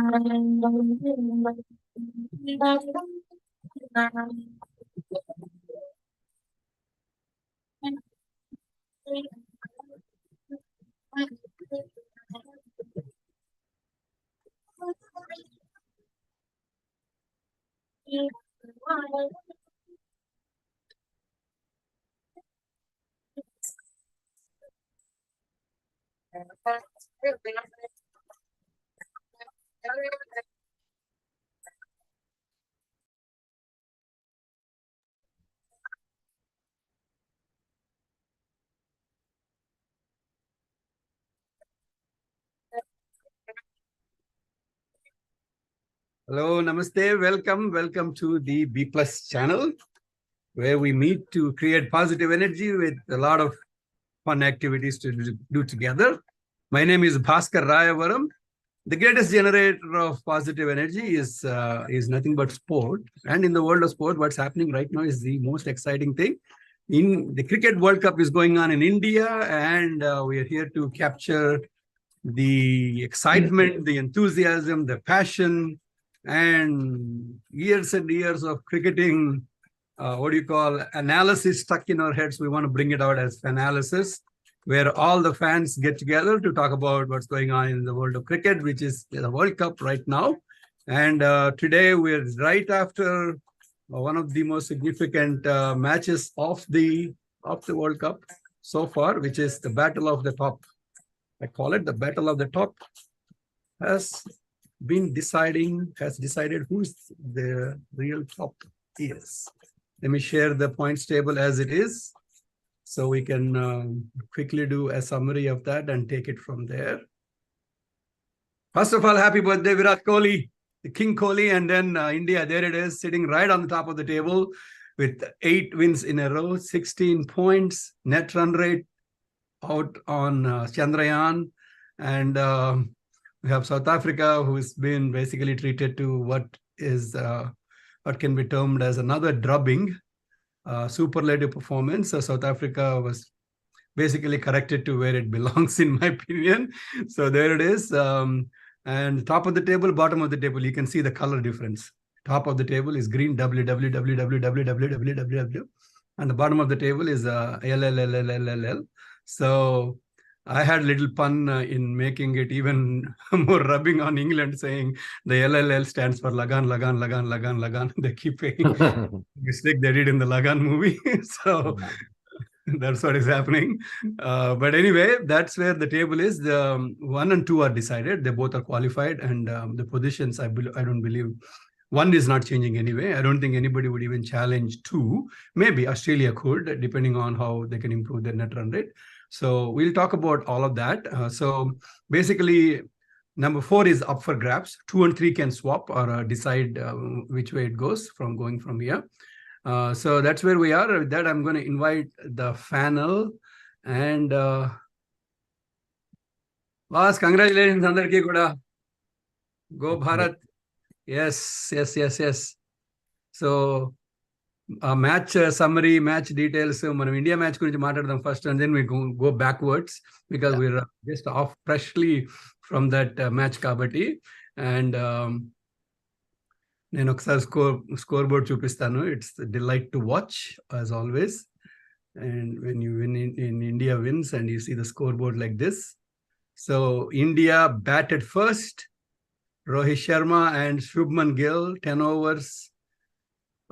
Hello, namaste, welcome to the BPlus channel, where we meet to create positive energy with a lot of fun activities to do together. My name is Bhaskar Rayavaram. The greatest generator of positive energy is nothing but sport. And in the world of sport, what's happening right now is the most exciting thing. In the Cricket World Cup is going on in India, and we are here to capture the excitement, the enthusiasm, the passion, and years of cricketing, analysis stuck in our heads. We want to bring it out as FANAlysis, where all the fans get together to talk about what's going on in the world of cricket, which is the World Cup right now. And today we're right after one of the most significant matches of the World Cup so far, which is the Battle of the Top. I call it the Battle of the Top. Has decided who's the real top is. Let me share the points table as it is, so we can quickly do a summary of that and take it from there. First of all, happy birthday, Virat Kohli, the King Kohli, and then India, there it is, sitting right on the top of the table with 8 wins in a row, 16 points, net run rate out on Chandrayaan, and we have South Africa, who's been basically treated to what can be termed as another drubbing, superlative performance. So South Africa was basically corrected to where it belongs, in my opinion. So there it is. And top of the table, bottom of the table, you can see the color difference. Top of the table is green, W, W, W, W, W, W, W, W, W. And the bottom of the table is L, L, L, L, L, L, L. So I had a little pun in making it even more rubbing on England, saying the LLL stands for Lagan, Lagan, Lagan, Lagan, Lagan. They keep making mistake they did in the Lagan movie. So that's what is happening. But anyway, that's where the table is. The 1 and 2 are decided. They both are qualified, and the positions, I don't believe. 1 is not changing anyway. I don't think anybody would even challenge 2. Maybe Australia could, depending on how they can improve their net run rate. So we'll talk about all of that. So basically, number 4 is up for grabs. 2 and 3 can swap or decide which way it goes going from here. So that's where we are. With that, I'm going to invite the FANel. And boss, congratulations, Andarki Kuda. Go Bharat. Yes. So match summary, match details. Manam India match gurinchi maatladam first, and then we go backwards, because we're just off freshly from that match kabatti. And nenu okkasari scoreboard chupistanu. It's a delight to watch, as always. And when you win in India wins, and you see the scoreboard like this. So India batted first. Rohit Sharma and Shubman Gill, 10 overs.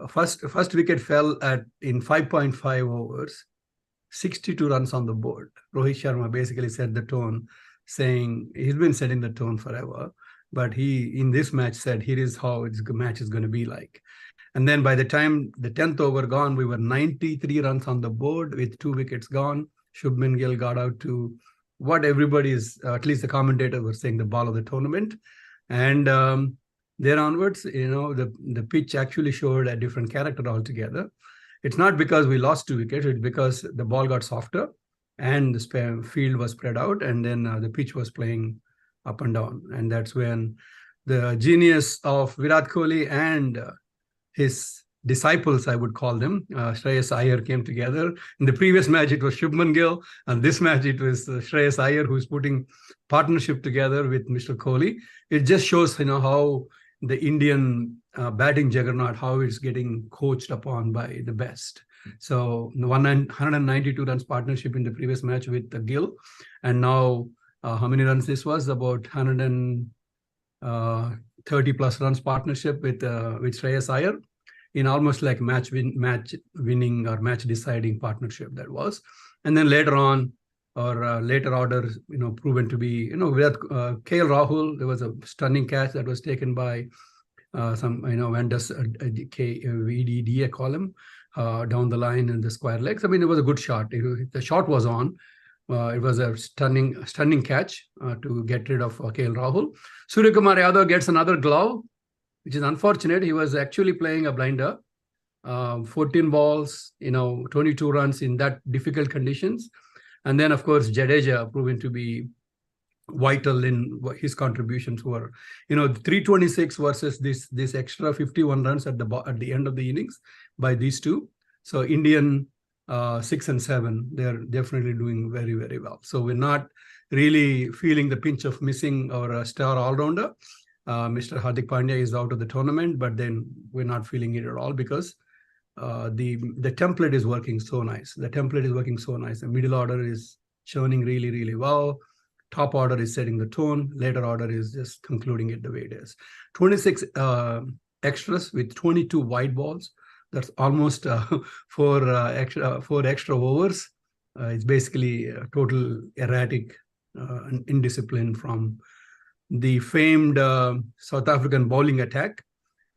First wicket fell in 5.5 overs, 62 runs on the board. Rohit Sharma basically set the tone, saying he's been setting the tone forever, but he, in this match, said, here is how the match is going to be like. And then by the time the 10th over gone, we were 93 runs on the board with 2 wickets gone. Shubman Gill got out to what everybody is, at least the commentator was saying, the ball of the tournament. And there onwards, the pitch actually showed a different character altogether. It's not because we lost 2 wickets, it's because the ball got softer and the field was spread out, and then the pitch was playing up and down. And that's when the genius of Virat Kohli and his disciples, I would call them. Shreyas Iyer came together. In the previous match, it was Shubman Gill, and this match, it was Shreyas Iyer who's putting partnership together with Mr. Kohli. It just shows, how the Indian batting juggernaut, how it's getting coached upon by the best. So 192 runs partnership in the previous match with Gill, and now how many runs this was? About 130 plus runs partnership with Shreyas Iyer in almost like match winning or match deciding partnership that was. And then later on, or later order, proven to be, with KL Rahul, there was a stunning catch that was taken by some, Vendas VDD, I call him, down the line in the square legs. I mean, it was a good shot. The shot was on. It was a stunning catch to get rid of KL Rahul. Suryakumar Yadav gets another glove, which is unfortunate. He was actually playing a blinder. 14 balls, 22 runs in that difficult conditions. And then, of course, Jadeja proven to be vital in his contributions were, 326 versus this extra 51 runs at the end of the innings by these two. So Indian 6 and 7, they're definitely doing very, very well. So we're not really feeling the pinch of missing our star all-rounder. Mr. Hardik Pandya is out of the tournament, but then we're not feeling it at all because the template is working so nice. The template is working so nice. The middle order is churning really, really well. Top order is setting the tone. Later order is just concluding it the way it is. 26 extras with 22 wide balls. That's almost four extra overs. It's basically a total erratic indiscipline from the famed South African bowling attack.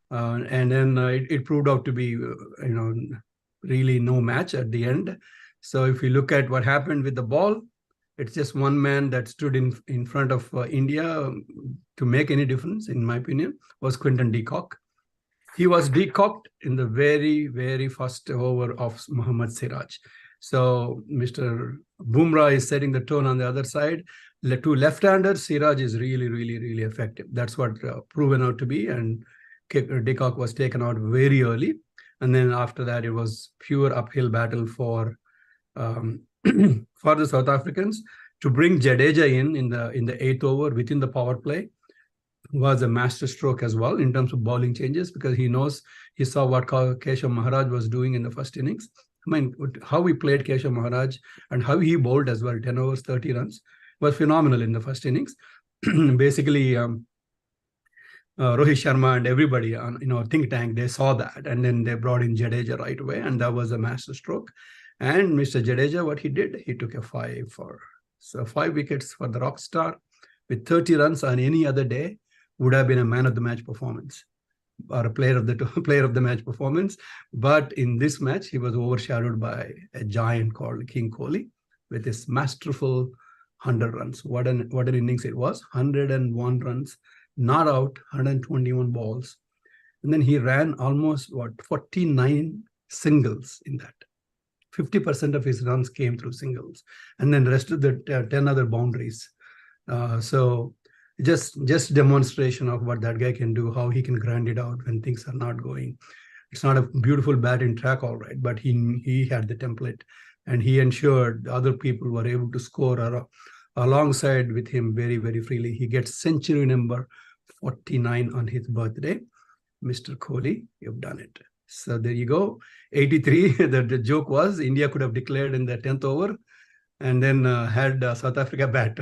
And then it proved out to be, really no match at the end. So if you look at what happened with the ball, it's just one man that stood in front of India to make any difference, in my opinion, was Quinton de Kock. He was decocked in the very, very first over of Mohammad Siraj. So Mr. Bumrah is setting the tone on the other side. To left-handers, Siraj is really, really, really effective. That's what proven out to be. And de Kock was taken out very early. And then after that, it was pure uphill battle for the South Africans. To bring Jadeja in the 8th over within the power play was a master stroke as well in terms of bowling changes, because he saw what Keshav Maharaj was doing in the first innings. I mean, how he played Keshav Maharaj and how he bowled as well, 10 overs, 30 runs, was phenomenal in the first innings. Basically, Rohit Sharma and everybody on think tank, they saw that, and then they brought in Jadeja right away, and that was a master stroke. And Mr. Jadeja, what he did, he took a 5 wickets for the rock star with 30 runs on any other day would have been a man of the match performance or a player of the match performance. But in this match, he was overshadowed by a giant called King Kohli with his masterful 100 runs. What an innings it was. 101 runs, not out, 121 balls. And then he ran almost 49 singles in that. 50% of his runs came through singles, and then the rest of the 10 other boundaries. So just demonstration of what that guy can do, how he can grind it out when things are not going. It's not a beautiful batting track, all right, but he had the template, and he ensured other people were able to score alongside with him very, very freely. He gets century number 49 on his birthday. Mr. Kohli, you've done it. So there you go. 83, the joke was India could have declared in the 10th over and then had South Africa bat.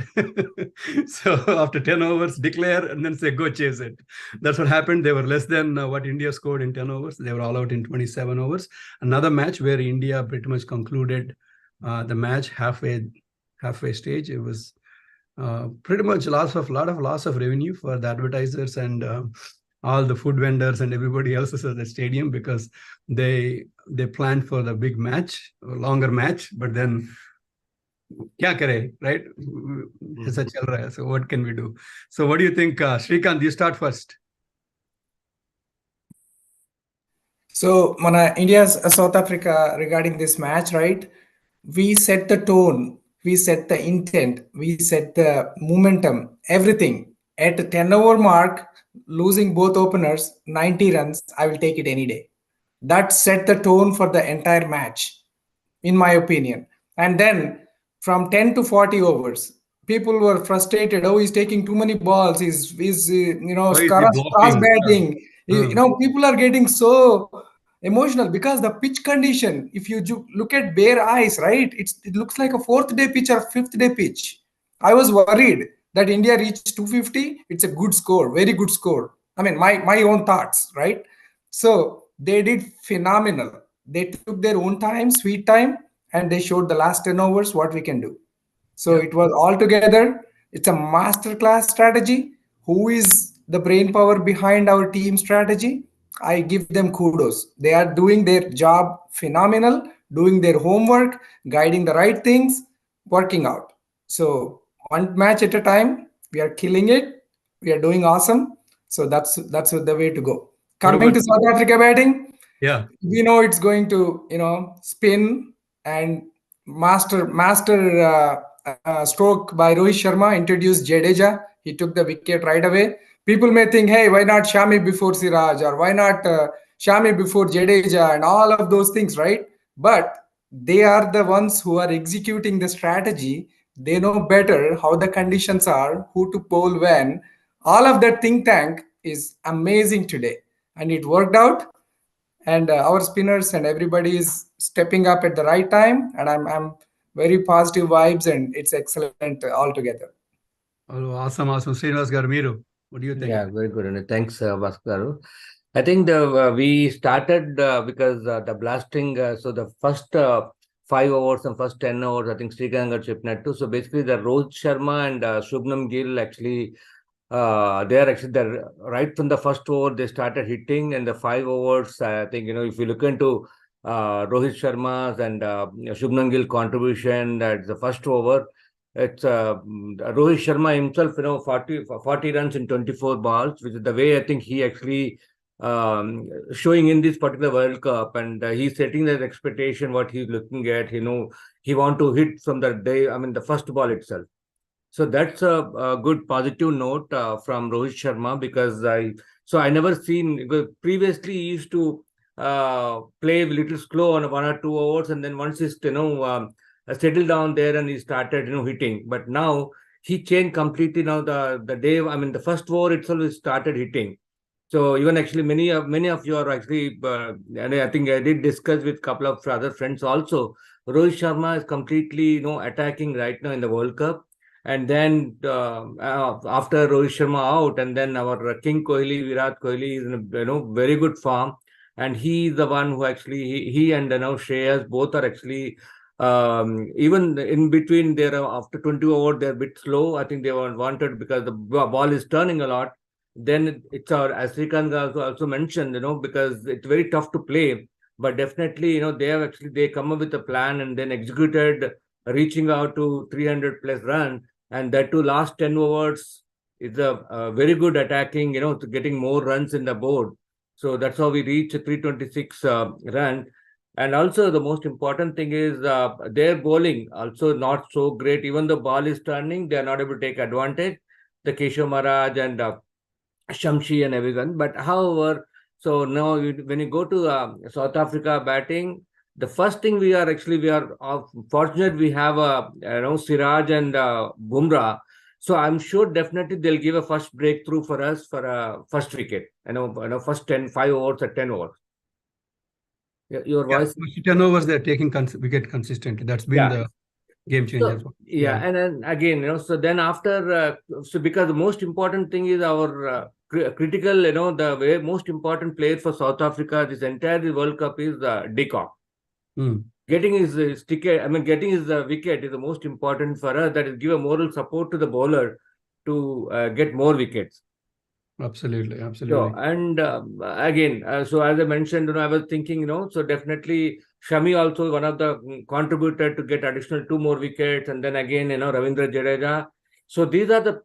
So after 10 overs, declare and then say, go chase it. That's what happened. They were less than what India scored in 10 overs. They were all out in 27 overs. Another match where India pretty much concluded the match halfway stage. It was pretty much loss of revenue for the advertisers and all the food vendors and everybody else at the stadium, because they planned for the big match, longer match, but then kya kare, right? Aisa chal raha hai. So what can we do? So what do you think, Srikanth? You start first. So India's South Africa regarding this match, right? We set the tone, we set the intent, we set the momentum, everything. At the 10 over mark, losing both openers, 90 runs, I will take it any day. That set the tone for the entire match, in my opinion. And then from 10 to 40 overs, people were frustrated. Oh, he's taking too many balls. He's Why is he cross walking? batting. People are getting so emotional because the pitch condition, if you look at bare eyes, right, it looks like a fourth day pitch or fifth day pitch. I was worried that India reached 250. It's a good score, very good score. I mean, my own thoughts, right? So they did phenomenal. They took their own time, sweet time, and they showed the last 10 overs what we can do. So Yeah. it was all together. It's a masterclass strategy. Who is the brain power behind our team strategy? I give them kudos. They are doing their job phenomenal, doing their homework, guiding the right things, working out. So one match at a time, we are killing it. We are doing awesome. So that's the way to go. What Coming about to South Africa batting, yeah? we know it's going to spin and master stroke by Rohit Sharma introduced Jadeja. He took the wicket right away. People may think, hey, why not Shami before Siraj, or why not Shami before Jadeja, and all of those things, right? But they are the ones who are executing the strategy. They know better how the conditions are, who to bowl when. All of that think tank is amazing today, and it worked out. And our spinners and everybody is stepping up at the right time, and I'm very positive vibes, and it's excellent altogether. Oh, awesome. Srinivas garu, Meeru, what do you think? Yeah, very good. And thanks, Bhaskar. I think we started because the blasting, so the first 5 overs and first 10 overs, I think Srikanth got chipnettu. So basically the Rohit Sharma and Shubman Gill actually, they are actually right from the first over, they started hitting, and the 5 overs, I think, if you look into Rohit Sharma's and Shubman Gill contribution at the first over, it's Rohit Sharma himself, 40 runs in 24 balls, which is the way I think he actually showing in this particular World Cup, and he's setting that expectation, what he's looking at, he want to hit from the day, the first ball itself. So that's a good positive note from Rohit Sharma, because I never seen, because previously he used to play a little slow on 1 or 2 overs, and then once he's settled down there and he started hitting. But now he changed completely. Now the day, the first over itself he started hitting. So even actually many of you are actually, and I think I did discuss with a couple of other friends also. Rohit Sharma is completely attacking right now in the World Cup. And then after Rohit Sharma out, and then our King Kohli, Virat Kohli is in very good form, and he is the one who actually he and now Shreyas both are actually even in between there after 20 overs they're a bit slow. I think they wanted because the ball is turning a lot. Then it's as Srikanth also mentioned, because it's very tough to play, but definitely they come up with a plan and then executed, reaching out to 300 plus run, and that too last 10 overs is a very good attacking, to getting more runs in the board. So that's how we reach 326 run. And also the most important thing is their bowling also not so great. Even the ball is turning, they are not able to take advantage. The Keshav Maharaj and Shamshi and everyone. But however, so now when you go to South Africa batting, the first thing we are fortunate we have Siraj and Bumrah. So I'm sure definitely they'll give a first breakthrough for us for a first wicket. First 5 overs at 10 overs. Your voice. 10 overs they're taking wicket consistently. That's been the game changer. So, and then again, so then after, because the most important thing is our critical, the most important player for South Africa this entire World Cup is de Kock. Getting his ticket, getting his wicket is the most important for us. That is give a moral support to the bowler to get more wickets. Absolutely. So, and again, so as I mentioned, I was thinking, so definitely Shami also one of the contributed to get additional 2 more wickets, and then again, Ravindra Jadeja. So these are the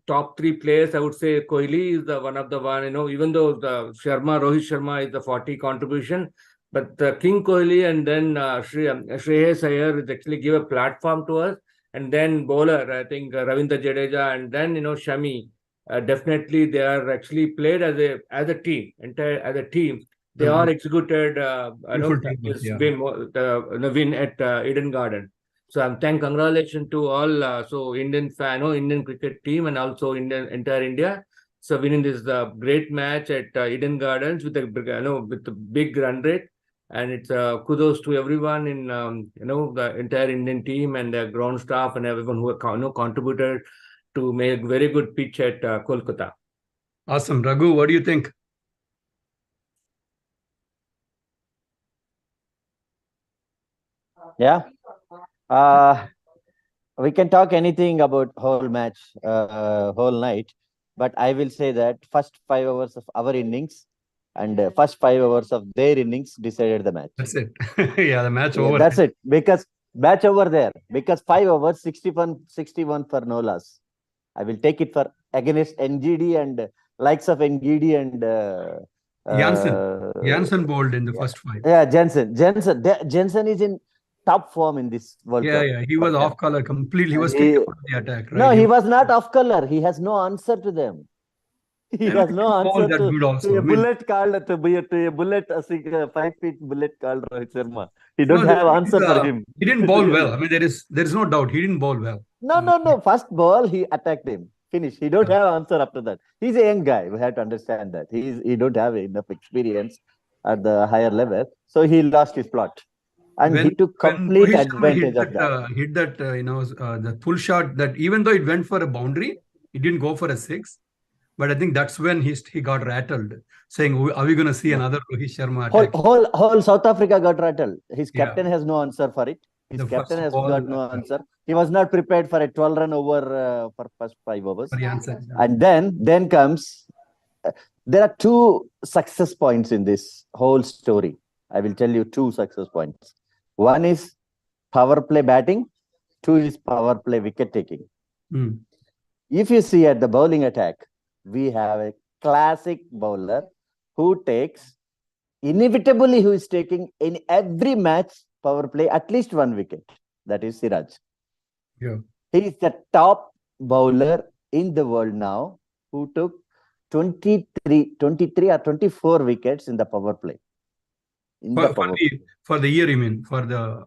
top 3 players. I would say Kohli is the one of the one, even though the Rohit Sharma is the 40 contribution, but the King Kohli and then Shreyas Iyer is actually give a platform to us, and then bowler, I think Ravindra Jadeja, and then Shami. Definitely they are actually played as a team, as a team. they all executed Beautiful team, this yeah. win at Eden Garden. So I'm congratulations to all Indian Indian cricket team and also entire India. So winning this great match at Eden Gardens with a big run rate, and it's kudos to everyone in the entire Indian team and the ground staff and everyone who contributed to make very good pitch at Kolkata. Awesome, Raghu. What do you think? Yeah. We can talk anything about whole match, whole night, but I will say that first 5 hours of our innings and first 5 hours of their innings decided the match. That's it. Yeah, the match over. That's it. Because match over there. Because 5 hours, 61 for no loss. I will take it for against NGD and likes of NGD and Jansen bowled in the first 5. Yeah, Jensen is in top form in this World Cup. Yeah, he was off color completely. He was taken out of the attack, right? No, he was not off color. He has no answer to them. He has no answer to a bullet called to a bullet, a 5 feet bullet called Rohit Sharma. He don't have answer for him. He didn't bowl well. I mean, there is no doubt he didn't bowl well. No. First ball he attacked him. Finish. He don't have answer after that. He's a young guy. We have to understand that. He don't have enough experience at the higher level. So he lost his plot. And he took complete advantage of that. Hit that, the pull shot that even though it went for a boundary, he didn't go for a 6. But I think that's when he got rattled, saying, "Are we going to see another Rohit Sharma attack?" Whole South Africa got rattled. His captain has no answer for it. His captain has got no answer. He was not prepared for a 12-run over for first 5 overs. And then comes. There are 2 success points in this whole story. I will tell you 2 success points. One is power play batting. 2 is power play wicket taking. If you see at the bowling attack, we have a classic bowler who is taking in every match power play at least 1 wicket. That is Siraj. Yeah. He is the top bowler in the world now who took 23 or 24 wickets in the power play. For the year, you mean? For the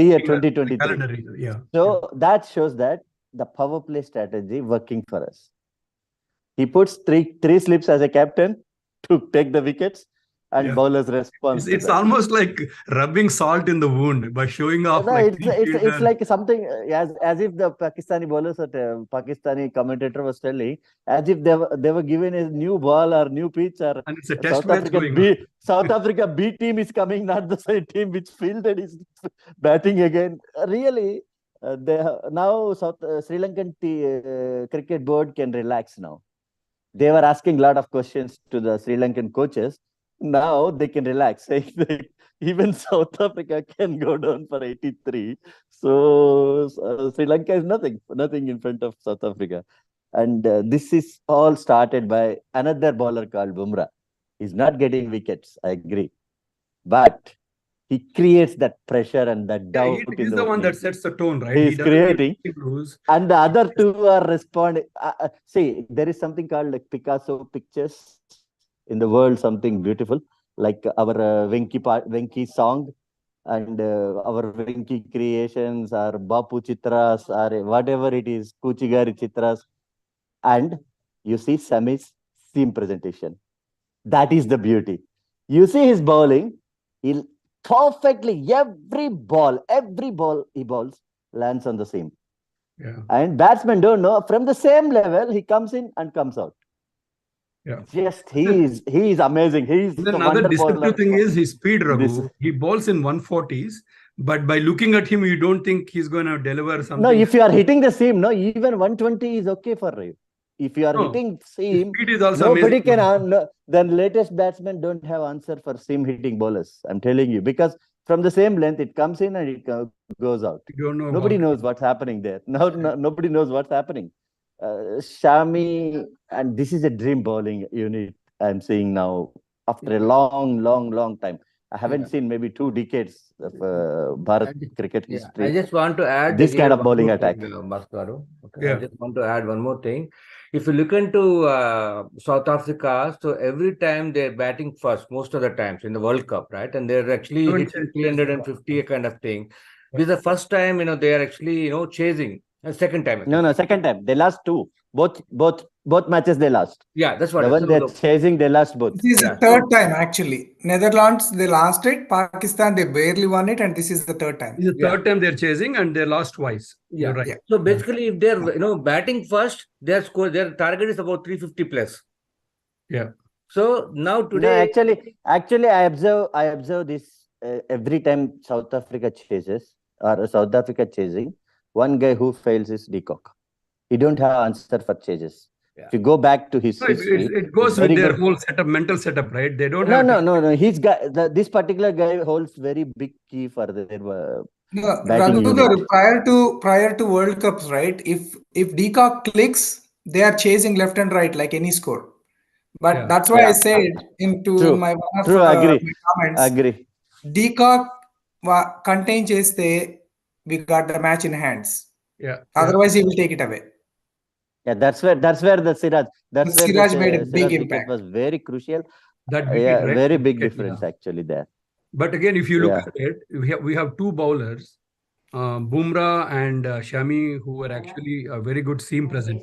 year 2023. Yeah. So that shows that the power play strategy working for us. He puts three slips as a captain to take the wickets, and bowlers respond. It's almost like rubbing salt in the wound by showing off. No, it's like something as if the Pakistani bowlers or Pakistani commentator was telling, as if they were given a new ball or new pitch, or and it's a test match going on. South Africa B team is coming, not the same team which fielded is batting again. Really, now Sri Lankan cricket board can relax now. They were asking a lot of questions to the Sri Lankan coaches. Now they can relax, saying that even South Africa can go down for 83. So Sri Lanka is nothing in front of South Africa. And this is all started by another bowler called Bumrah. He's not getting wickets, I agree. But he creates that pressure and that doubt. He's the one that sets the tone, right? He's creating. And the other 2 are responding. See, there is something called like Picasso pictures in the world, something beautiful, like our Venki song and our Venki creations, or Bapu Chitras, or whatever it is, Kuchigari Chitras. And you see Sammy's seam presentation. That is the beauty. You see his bowling, he'll perfectly, every ball he bowls lands on the seam. Yeah. And batsmen don't know, from the same level, he comes in and comes out. Yeah. Just he is amazing. He's another deceptive thing is his speed, Raghu. He bowls in 140s, but by looking at him, you don't think he's going to deliver something. No, if you are hitting the seam, no, even 120 is okay for you. If you are hitting seam, nobody can. Then latest batsmen don't have answer for seam hitting bowlers. I'm telling you, because from the same length, it comes in and it goes out. You don't know. Nobody knows what's happening there. No, nobody knows what's happening. Shami, and this is a dream bowling unit I'm seeing now after a long time. I haven't seen maybe 2 decades of Bharat cricket history. I just want to add this kind of bowling attack. I just want to add one more thing. if you look into South Africa, so every time they're batting first, most of the times in the World Cup, right? And they're actually Don't hitting chase. 350 kind of thing. This is the first time, they are actually, chasing. Second time. No, second time. They lost 2. Both matches they lost. Yeah, that's what. The one they're chasing, they lost both. This is the third time actually. Netherlands, they lost it. Pakistan, they barely won it, and this is the third time. This is the third time they're chasing, and they lost twice. Yeah. You're right. Yeah. So basically, if they're batting first, their target is about 350 plus. Yeah. So now No, today, actually, I observe this every time South Africa chases or South Africa chasing. One guy who fails is De Kock. He don't have answer for chases. Yeah. If you go back to his So history, it goes with their whole setup, mental setup, right? They don't have. No. This particular guy holds very big key for their No, batting Raghu, unit. prior to World Cups, right? If Decock clicks, they are chasing left and right like any score. But Yeah. that's why Yeah. I said in my one of Agree. my comments, Agree. Decock contain cheste, we got the match in hands. Yeah. Otherwise, he will take it away. Yeah, that's where the Siraj. That's where Siraj made a big Siraj wicket impact. was very crucial. That wicket, right? Very big Wicket, difference yeah. actually there. But again, if you look Yeah. at it, we have two bowlers, Bumrah and Shami, who were actually a very good seam present.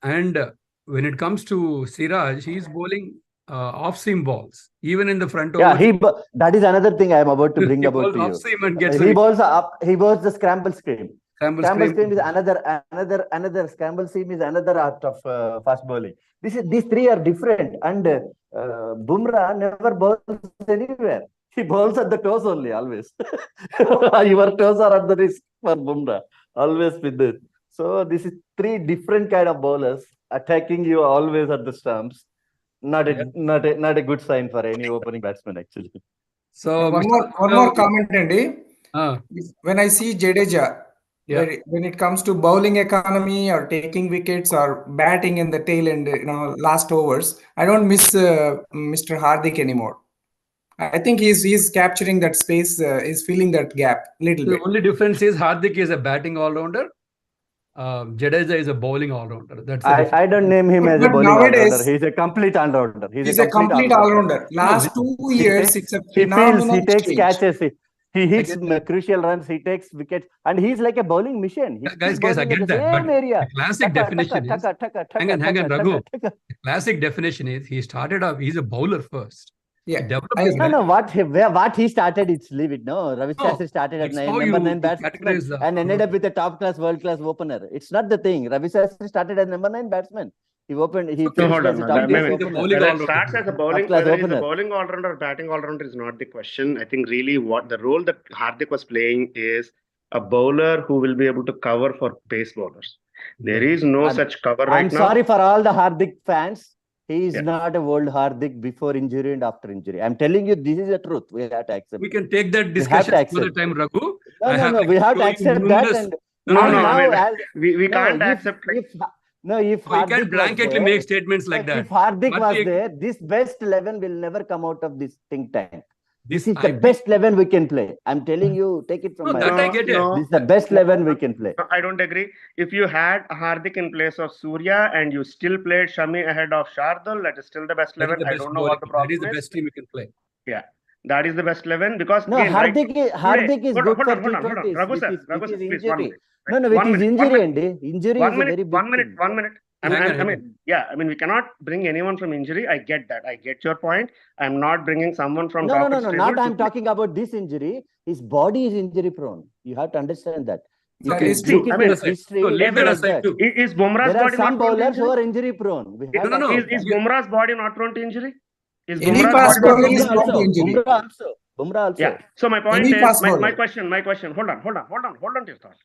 And when it comes to Siraj, he's bowling off-seam balls, even in the front Yeah, over. that is another thing I am about to bring He about bowls to you. off-seam and gets He a bowls the scramble screen. scramble Scramble screen. screen is another scramble seam is another art of fast bowling. These three are different, and Bumrah never bowls anywhere. He bowls at the toes only, always. Your toes are at the risk for Bumrah, always with it. So this is three different kind of bowlers attacking you always at the stumps. Not a good sign for any opening batsman actually. So one more comment, Andy. Uh, When I see Jadeja, Yeah. when it comes to bowling economy or taking wickets or batting in the tail end, last overs, I don't miss Mr. Hardik anymore. I think he's capturing that space, is filling that gap a little the bit. only difference is Hardik is a batting all-rounder. Jadeja is a bowling all-rounder. That's the difference. I don't name him as a But bowling nowadays, all-rounder. He's a complete all-rounder. He's a complete all-rounder. Last 2 years, it's a phenomenal He takes change. catches. He hits crucial runs. He takes wickets, and he's like a bowling machine. He Guys, keeps I bowling get at the that. same But area. the classic definition is, hang on, Raghu. The classic definition is he started off, he's a bowler first. Yeah. He developed his No, what he started, it's leave it. No, Ravi No, Shastri started as it's how number you 9 batsman categorize the- and ended up with a top-class, world-class opener. It's not the thing. Ravi Shastri started as number 9 batsman. He opened. He Okay, finished hold as a on. top-class Maybe the opener. bowling Whether it all-rounder. starts as a bowling, Top-class whether he's a opener. bowling all-rounder or batting all-rounder is not the question. I think really what the role that Hardik was playing is a bowler who will be able to cover for pace bowlers. There is no such cover right I'm now. sorry for all the Hardik fans. He is Yeah. not a world Hardik before injury and after injury. I'm telling you, this is the truth. We have to accept. We can take that We have discussion to another accept. time, Raghu. No. We have to accept that. And No, and no, now, I mean, as, we no, can't if- accept like, if Hardik We can't was blanketly there, make statements like that. If Hardik But was we- there, this best 11 will never come out of this think tank. This is I- the best 11 we can play. I'm telling you, take it from No, my that I mouth. get it. no, This is the best 11 we can play. no, I don't agree. If you had Hardik in place of Surya and you still played Shami ahead of Shardul, that is still the best That is 11. the I best don't know bowling. what the That problem is the is. best team we can play. Yeah, that is the best 11 because No, again, right, Hardik is hold good on, for hold on. T20s. Raghu With sir, his please, 1 injury. minute. No, with One his minute, injury, 1 minute. Andy. Injury is a very big thing. 1 minute. I mean, we cannot bring anyone from injury. I get that. I get your point. I'm not bringing someone from No. Rockets table Not to- I'm talking about this injury. His body is injury prone. You have to understand that. That You is can true. look I at mean, his history. so leave it's that like aside that. too. Is Bumrah's There are body some not prone to bowlers who injury? are injury prone. We have No, no. to Is Bumrah's body not prone to injury? Is Any Bumrah's fast body not bowler prone is to prone to injury. Bumrah also. Yeah. So my point Any is, fast my bowler. question. Hold on to your thought.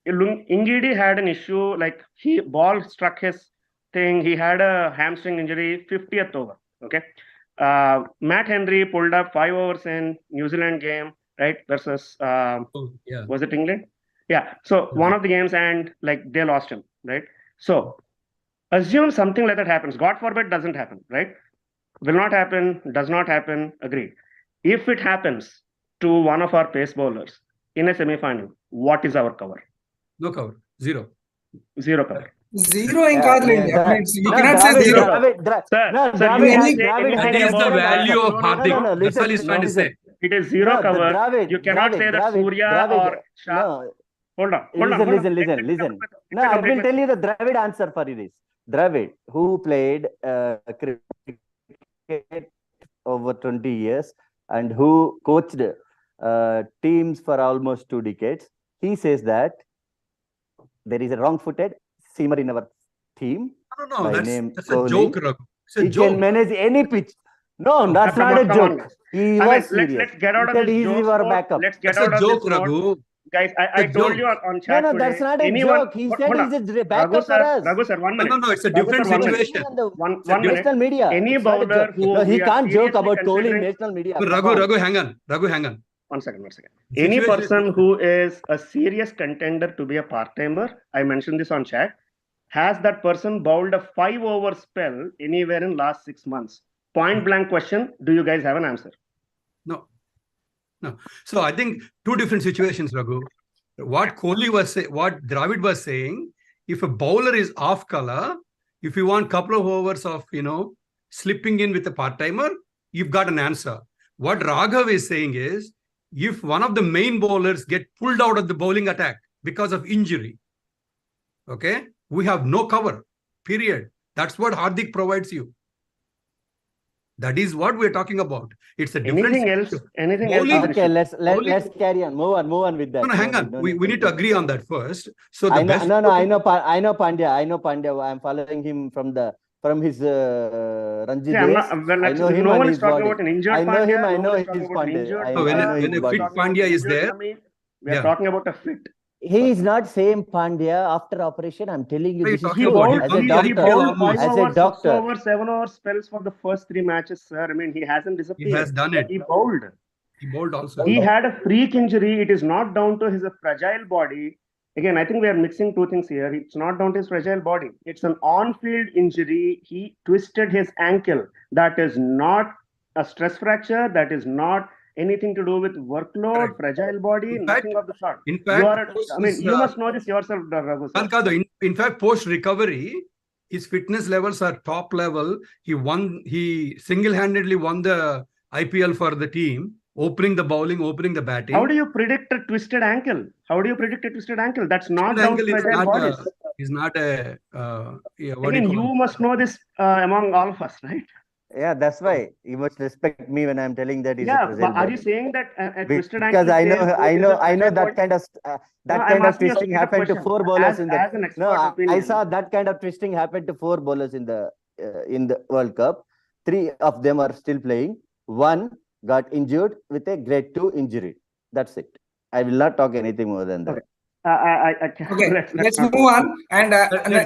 Ingidi had an issue, like ball struck his thing. He had a hamstring injury, 50th over. Okay. Matt Henry pulled up 5 overs in New Zealand game, right? Versus Oh, yeah. was it England? Yeah. So one of the games, and like they lost him, right? So assume something like that happens. God forbid doesn't happen, right? Will not happen, does not happen, agreed. If it happens to one of our pace bowlers in a semi-final, what is our cover? No cover. Zero. Zero cover. Zero in Kadlindi. I mean, you cannot say Sir, zero. That is the value of Hardik. That's all he's trying to say. It is zero cover. You cannot say that Surya or Shah. Hold on. Listen. No, I will tell you the Dravid answer for this. Dravid, who played cricket over 20 years and who coached teams for almost 2 decades, he says that there is a wrong-footed seamer in our team. No, that's a joke, Raghu. He can manage any pitch. No, that's not a joke. He was serious. Let's get out of this joke. Let's get out of this Raghu. Guys, I told you on chat No, that's not a joke. He said he's a backup for us. Raghu sir, 1 minute. No, it's a different situation. One national media. Any bowler who he can't joke about Kohli in national media. Raghu, hang on. One second. Any person who is a serious contender to be a part-timer, I mentioned this on chat, has that person bowled a 5-over spell anywhere in last 6 months? Point blank question. Do you guys have an answer? No. So I think 2 different situations, Raghu. What Kohli was saying, what Dravid was saying, if a bowler is off color, if you want a couple of overs of, slipping in with a part-timer, you've got an answer. What Raghav is saying is, if one of the main bowlers get pulled out of the bowling attack because of injury, okay, we have no cover, period. That's what Hardik provides you. That is what we're talking about. It's a different Anything else? Okay, let's carry on. Move on with that. No, hang on. We need to agree on that first. So I know Pandya. I'm following him from his Ranji days. I know him. No one is talking about an injured Pandya. I know his Pandya. So when a fit Pandya is there, we are talking about a fit. He is not same Pandya after operation. I'm telling you, this is He true. bowled As a doctor, 6-over, 7-over spells for the first 3 matches, sir. I mean, he hasn't disappeared. He has done it. He bowled. He bowled also. He had a freak injury. It is not down to his fragile body. Again, I think we are mixing 2 things here. It's not down to his fragile body. It's an on-field injury. He twisted his ankle. That is not a stress fracture. That is not anything to do with workload, fragile body, nothing of the sort. In fact, you must know this yourself, Raghu. In fact, post-recovery, his fitness levels are top level. He single-handedly won the IPL for the team, opening the bowling, opening the batting. How do you predict a twisted ankle? That's not down to fragile bodies. He's not a... you must know this among all of us, right? Yeah, that's why you must respect me when I'm telling that. But are you saying that a twisted ankle? Because I know that kind of twisting happened to 4 bowlers in the. I saw that kind of twisting happened to 4 bowlers in the World Cup. 3 of them are still playing. 1 got injured with a grade 2 injury. That's it. I will not talk anything more than that. Okay, let's move on. And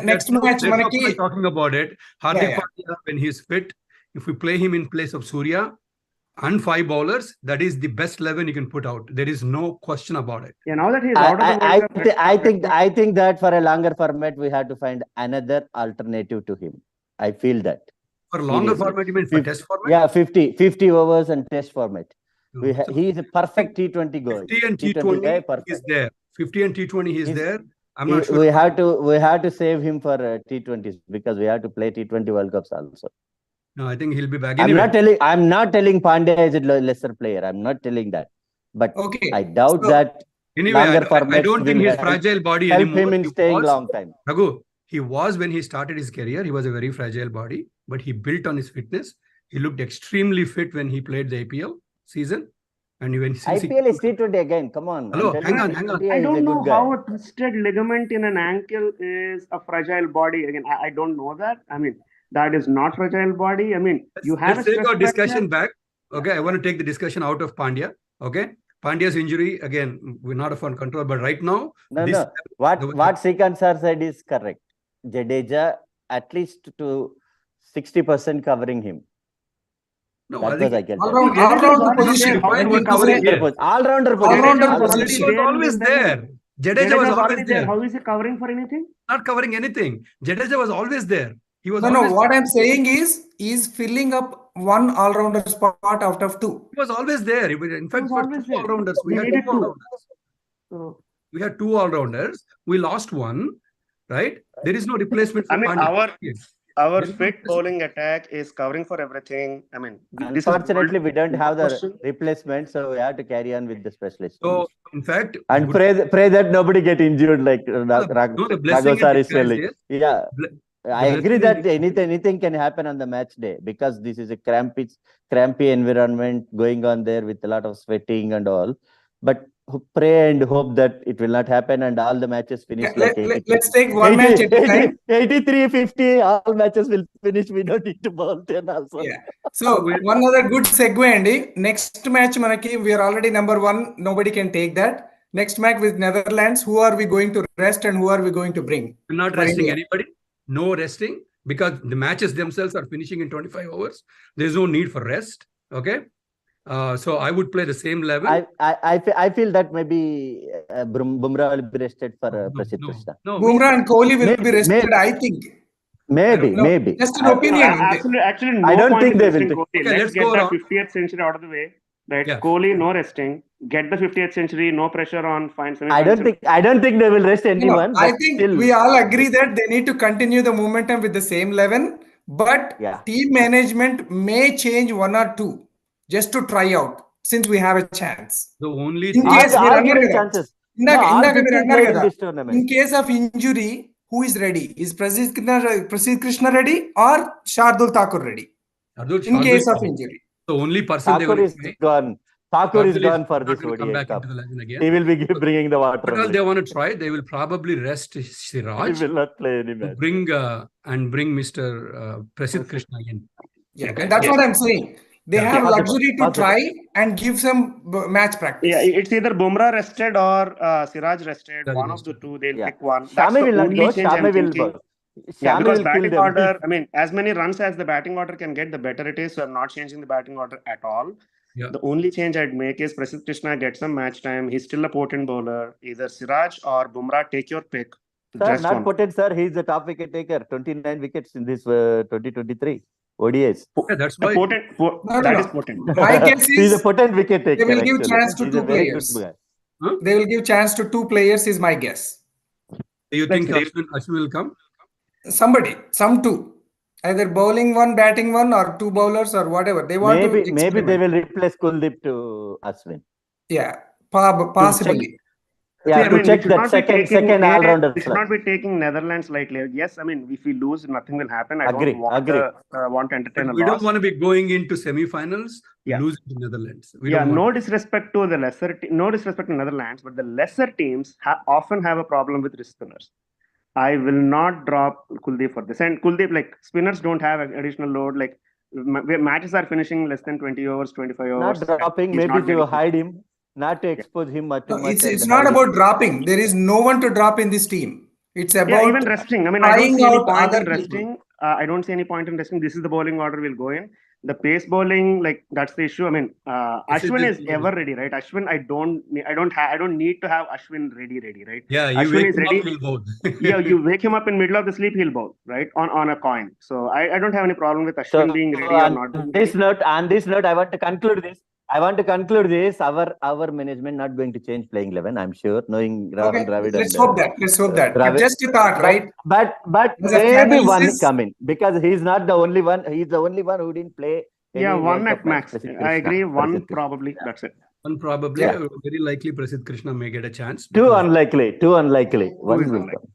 next match, we're talking about it. Hardik Pandya, when he's fit, if we play him in place of Surya and 5 bowlers, that is the best 11 you can put out. There is no question about it. Yeah, now that he's out of the World Cup, I think that for a longer format, we have to find another alternative to him. I feel that. For longer format, you mean for test format? Yeah, 50 overs and test format. He is a perfect T20 goal. 50 and T20 is there. 50 and T20 is there. I'm not sure. We have to save him for T20s because we have to play T20 World Cups also. No, I think he'll be back. Anyway. I'm not telling Pandya is a lesser player. I'm not telling that. But I doubt that. Anyway, I don't think his fragile body help anymore. Him in staying long time. Raghu, he was when he started his career. He was a very fragile body, but he built on his fitness. He looked extremely fit when he played the IPL season. And IPL is T20 again. Come on. Hello, hang on. I don't know how a twisted ligament in an ankle is a fragile body. Again, I don't know that. I mean, that is not fragile body. I mean, let's take our discussion back. Okay, I want to take the discussion out of Pandya. Okay, Pandya's injury, again, we're not on control, but right now... What Srikanth sir said is correct. Jadeja, at least to 60% covering him. No, that was I can all-rounder position. All-rounder position. He was always there. Jadeja was always there. How is he covering for anything? Not covering anything. Jadeja was always there. He was what I'm saying is, he's filling up one all-rounder spot out of 2. He was always there. In fact, for 2 all-rounders, we had 2 all-rounders. We had 2 all-rounders. We lost 1. right? There is no replacement for I mean, Pandya. our There is no fit replacement. bowling attack is covering for everything. I mean, this is Unfortunately, we don't have the question. replacement, so we have to carry on with the specialist. So, in fact, And good- pray that nobody get injured like no, the blessing Raghav in sir is disguise telling. is- Yeah. ble- I the agree blessing that in- anything can happen on the match day because this is a crampy environment going on there with a lot of sweating and all. But pray and hope that it will not happen and all the matches finish like 83. Let's take one match at a time. 83-50, all matches will finish. We don't need to bowl 10 also. Yeah. So one other good segue, Andy. Next match, Manaki, we are already number 1. Nobody can take that. Next match with Netherlands. Who are we going to rest and who are we going to bring? We're not for resting India? anybody. No resting, because the matches themselves are finishing in 25 hours. There's no need for rest. Okay. So I would play the same level. I feel that maybe Bumrah will be rested for Prasidh Krishna. No, Bumrah and Kohli will Maybe, be rested, maybe. I think. Maybe. Just an opinion. Actually, no I don't point think in they resting will Kohli. Okay, Let's let's get go the around. 50th century out of the way. Right, Yeah. Kohli, no resting. Get the 50th century, no pressure on fine. I don't think they will rest anyone. I but think still, we all agree that they need to continue the momentum with the same 11, but Yeah. team management may change 1 or 2 just to try out since we have a chance. the only In thing case all మీరు అన్నారు given కదా, chances. ఇందాక No, all మీరు been అన్నారు played in కదా, this tournament. in case of injury, who is ready? Is Prasidh Krishna ready or Shardul Thakur ready? In case of injury. the only person they Thakur will is try. gone. Thakur is Shardul gone for not this gonna come ODI back Cup. into the legend again. He will be bringing the water. What all only. they want to try, they will probably rest He Siraj will not play any to match. bring Mr. Prasidh Krishna in. Yeah, Okay. and that's what I'm saying. They Yeah. have Possible, luxury to possible. try and give some match practice. Yeah, it's either Bumrah rested or Siraj rested. Siraj One of the rested. two, they'll Yeah. pick one. That's Shami the will not only go. change I'm Shami will thinking. go. Yeah, Shami because will kill batting them. order, I mean, as many runs as the batting order can get, the better it is. So I'm not changing the batting order at all. Yeah. The only change I'd make is Prasidh Krishna gets some match time. He's still a potent bowler. Either Siraj or Bumrah, take your pick. Sir, Just not one. potent, sir. He is the top wicket taker. 29 wickets in this 2023 ODIs. Yeah, that's The why. potent, that is potent. My guess He is a is potent wicket taker. they will give actually. chance to He's a 2 very players. good guy. They will give chance to 2 players is my guess. Do you think Let's Ashwin will come? Somebody, some 2. Either bowling 1, batting 1 or 2 bowlers or whatever. They want to Maybe they experiment. will replace Kuldeep to Ashwin. Yeah, possibly. Yeah, See, I to mean, check we should that not be second taking all-rounder we should slot. not be taking Netherlands lightly. Yes, I mean, if we lose, nothing will happen. I Agree, don't want to entertain a We loss. don't want to be going into semi-finals, Yeah. losing to Netherlands. We Yeah, don't no want disrespect to the no disrespect to Netherlands, but the lesser teams often have a problem with wrist spinners. I will not drop Kuldeep for this. And Kuldeep, like, spinners don't have additional load. Like, matches are finishing less than 20 overs, 25 hours. Not dropping, He's maybe not to getting- hide him, not to expose him too much. It's not about dropping. There is no one to drop in this team. It's about Yeah, even resting. I mean, I don't trying see any out point other in people. resting. I don't see any point in resting. This is the bowling order we'll go in. The pace bowling, like, that's the issue. I mean, Ashwin is ever ready, right? Ashwin, I don't need to have Ashwin ready, right? Yeah, you Ashwin wake is him ready. up, he'll bowl. Yeah, you wake him up in middle of the sleep, he'll bowl, right? On a coin. So I don't have any problem with Ashwin being ready or not. On this note, I want to conclude this. Our management not going to change playing 11. I'm sure, knowing Rahul Dravid. Let's hope that. Let's hope that. But Dravid. just a thought, right? But As a maybe one FANAlysis- come in because he's not the only one. He's the only one who didn't play. Yeah, any one World at Cup match. max. Prasidh I Krishna. agree. One Prasidh Krishna. probably. That's it. One probably, Yeah. very likely Prasidh Krishna may get a chance. Too because- unlikely. One is will unlikely. come.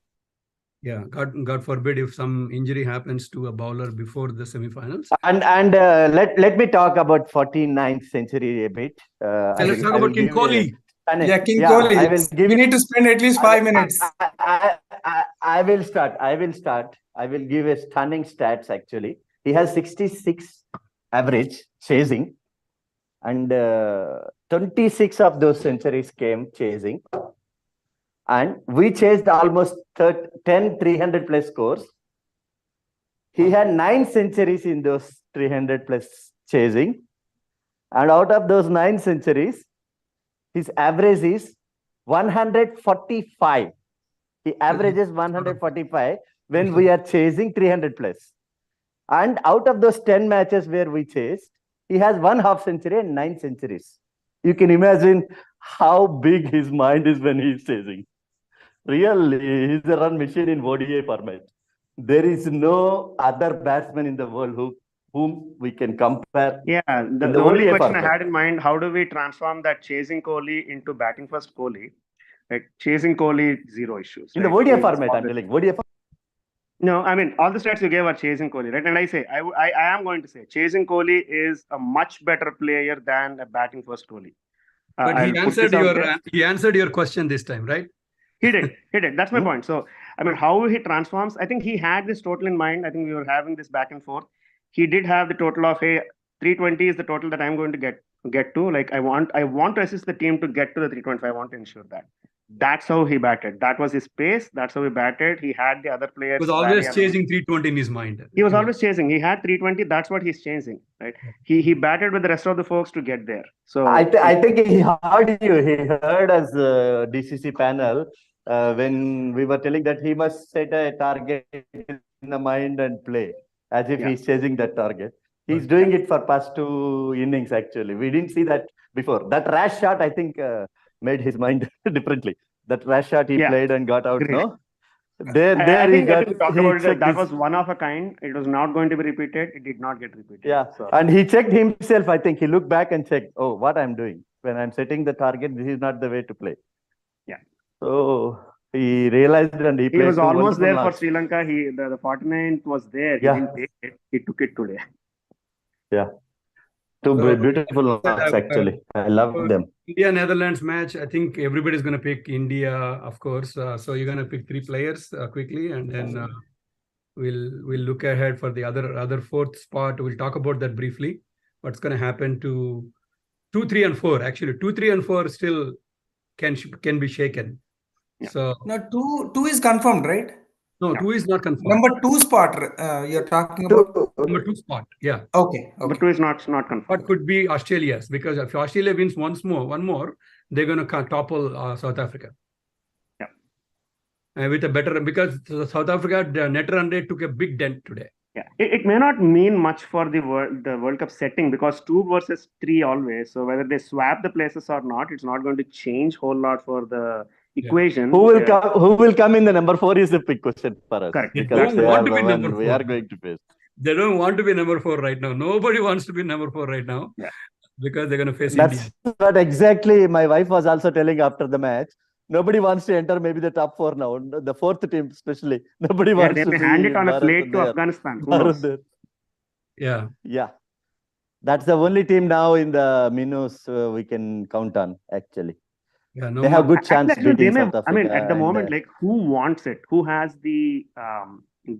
Yeah, God forbid if some injury happens to a bowler before the semi-finals. And let me talk about 49th century a bit. So let's talk about King Kohli. Yeah, King Kohli. I will give We need to spend at least 5 minutes. I will start. I will give a stunning stats actually. He has 66 average chasing and 26 of those centuries came chasing. And we chased almost 10 300 plus scores. He had 9 centuries in those 300 plus chasing. And out of those 9 centuries, his average is 145. He averages 145 when we are chasing 300 plus. And out of those 10 matches where we chased, he has 1 half century and 9 centuries. You can imagine how big his mind is when he is chasing. Really, he's a run machine in ODI format. There is no other batsman in the world whom we can compare. Yeah, the In the only ODI question I format. had in mind, how do we transform that chasing Kohli into batting first Kohli? Like chasing Kohli, zero issues. In the right? ODI He's format, I'm always- telling. ODI format. No, I mean, all the stats you gave are chasing Kohli, right? And I say, I am going to say, chasing Kohli is a much better player than a batting first Kohli. But I'll put this out there. he answered your question this time, right? He did. That's my point. So, I mean, how he transforms, I think he had this total in mind. I think we were having this back and forth. He did have the total of, hey, 320 is the total that I'm going to get to. Like, I want to assist the team to get to the 325. I want to ensure that. That's how he batted. That was his pace. That's how he batted. He had the other players. He was always chasing 320 in his mind. He was always chasing. He had 320. That's what he's chasing, right? He batted with the rest of the folks to get there. So I think he heard you. He heard us DCC panel when we were telling that he must set a target in the mind and play as if he's chasing that target. He's doing it for past 2 innings. Actually, we didn't see that before. That rash shot, I think, made his mind differently. That rash shot he played and got out. No. That was one of a kind. It was not going to be repeated. It did not get repeated. Yeah, so. And he checked himself. I think he looked back and checked, oh, what I'm doing when I'm setting the target. This is not the way to play. Yeah. So he realized and he played. He was almost there for Sri Lanka. The 49th was there. He didn't take it. He took it today. Yeah. Two beautiful marks, actually. I love them. India-Netherlands match, I think everybody's going to pick India, of course. So you're going to pick 3 players quickly, and then we'll look ahead for the other fourth spot. We'll talk about that briefly. What's going to happen to 2, 3, and 4? Actually, 2, 3, and 4 still can be shaken. Yeah. So No, two is confirmed, right? No, 2 is not confirmed. Number 2 spot you're talking about? Number 2 spot, yeah. Okay. Number 2 is not confirmed. What could be Australia's? Because if Australia wins one more, they're going to topple South Africa. Yeah. With a better, because South Africa, the net run rate took a big dent today. Yeah, it may not mean much for the World Cup setting, because 2 versus 3 always. So whether they swap the places or not, it's not going to change whole lot for the equation. Who will come in the number 4 is the big question for us. Correct. Because they they want are to be the number one we 4. are going to face. They don't want to be number 4 right now. Nobody wants to be number 4 right now. Yeah. Because they're going to face That's India. what exactly my wife was also telling after the match. Nobody wants to enter maybe the top 4 now. The 4th team especially. Nobody wants they to hand it on a Bharat plate to there. Afghanistan. Who Bharat knows? there. Yeah. Yeah. That's the only team now in the minnows we can count on, actually. Yeah, no They have more. good chance Actually, beating South Africa. I mean, at the and, moment, like, who wants it? Who has the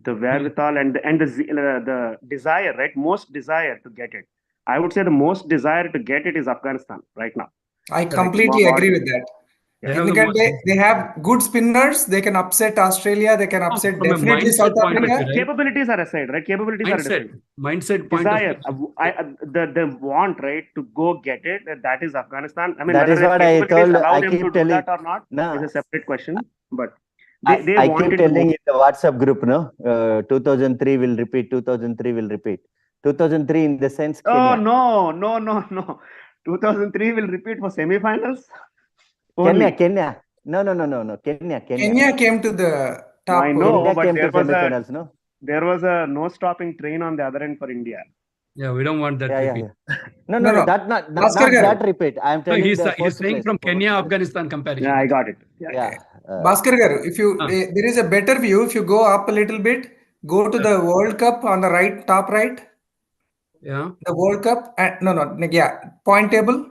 wherewithal and the desire, right? Most desire to get it. I would say the most desire to get it is Afghanistan right now. I completely agree with that. They have good spinners. They can upset Australia. They can upset from a definitely South mindset point of Africa. view, right? Capabilities are aside, right? Capabilities are aside. Mindset point Desire, of view. the want, right, to go get it. That is Afghanistan. I mean, that is whether what the I capabilities told. allow I them keep to do telling. that or not No, is a separate question. But I wanted keep to telling go. in the WhatsApp group, no, 2003 will repeat. 2003 will repeat. 2003 in the sense. Oh, Kenya. no. 2003 will repeat for semi-finals. Only. Kenya. No. Kenya. Kenya came to the top. I know, Kenya but came there to was semi-finals, no? there was a no stopping train on the other end for India. Yeah, we don't want that. Yeah. No. No. Not Bhaskar garu. that repeat. I am So telling he's the saying place, from Kenya, Afghanistan comparison. Yeah, I got it. Yeah. Bhaskar garu, if you there is a better view. If you go up a little bit, go to the World Cup on the right, top right. Yeah. The World Cup. Point table.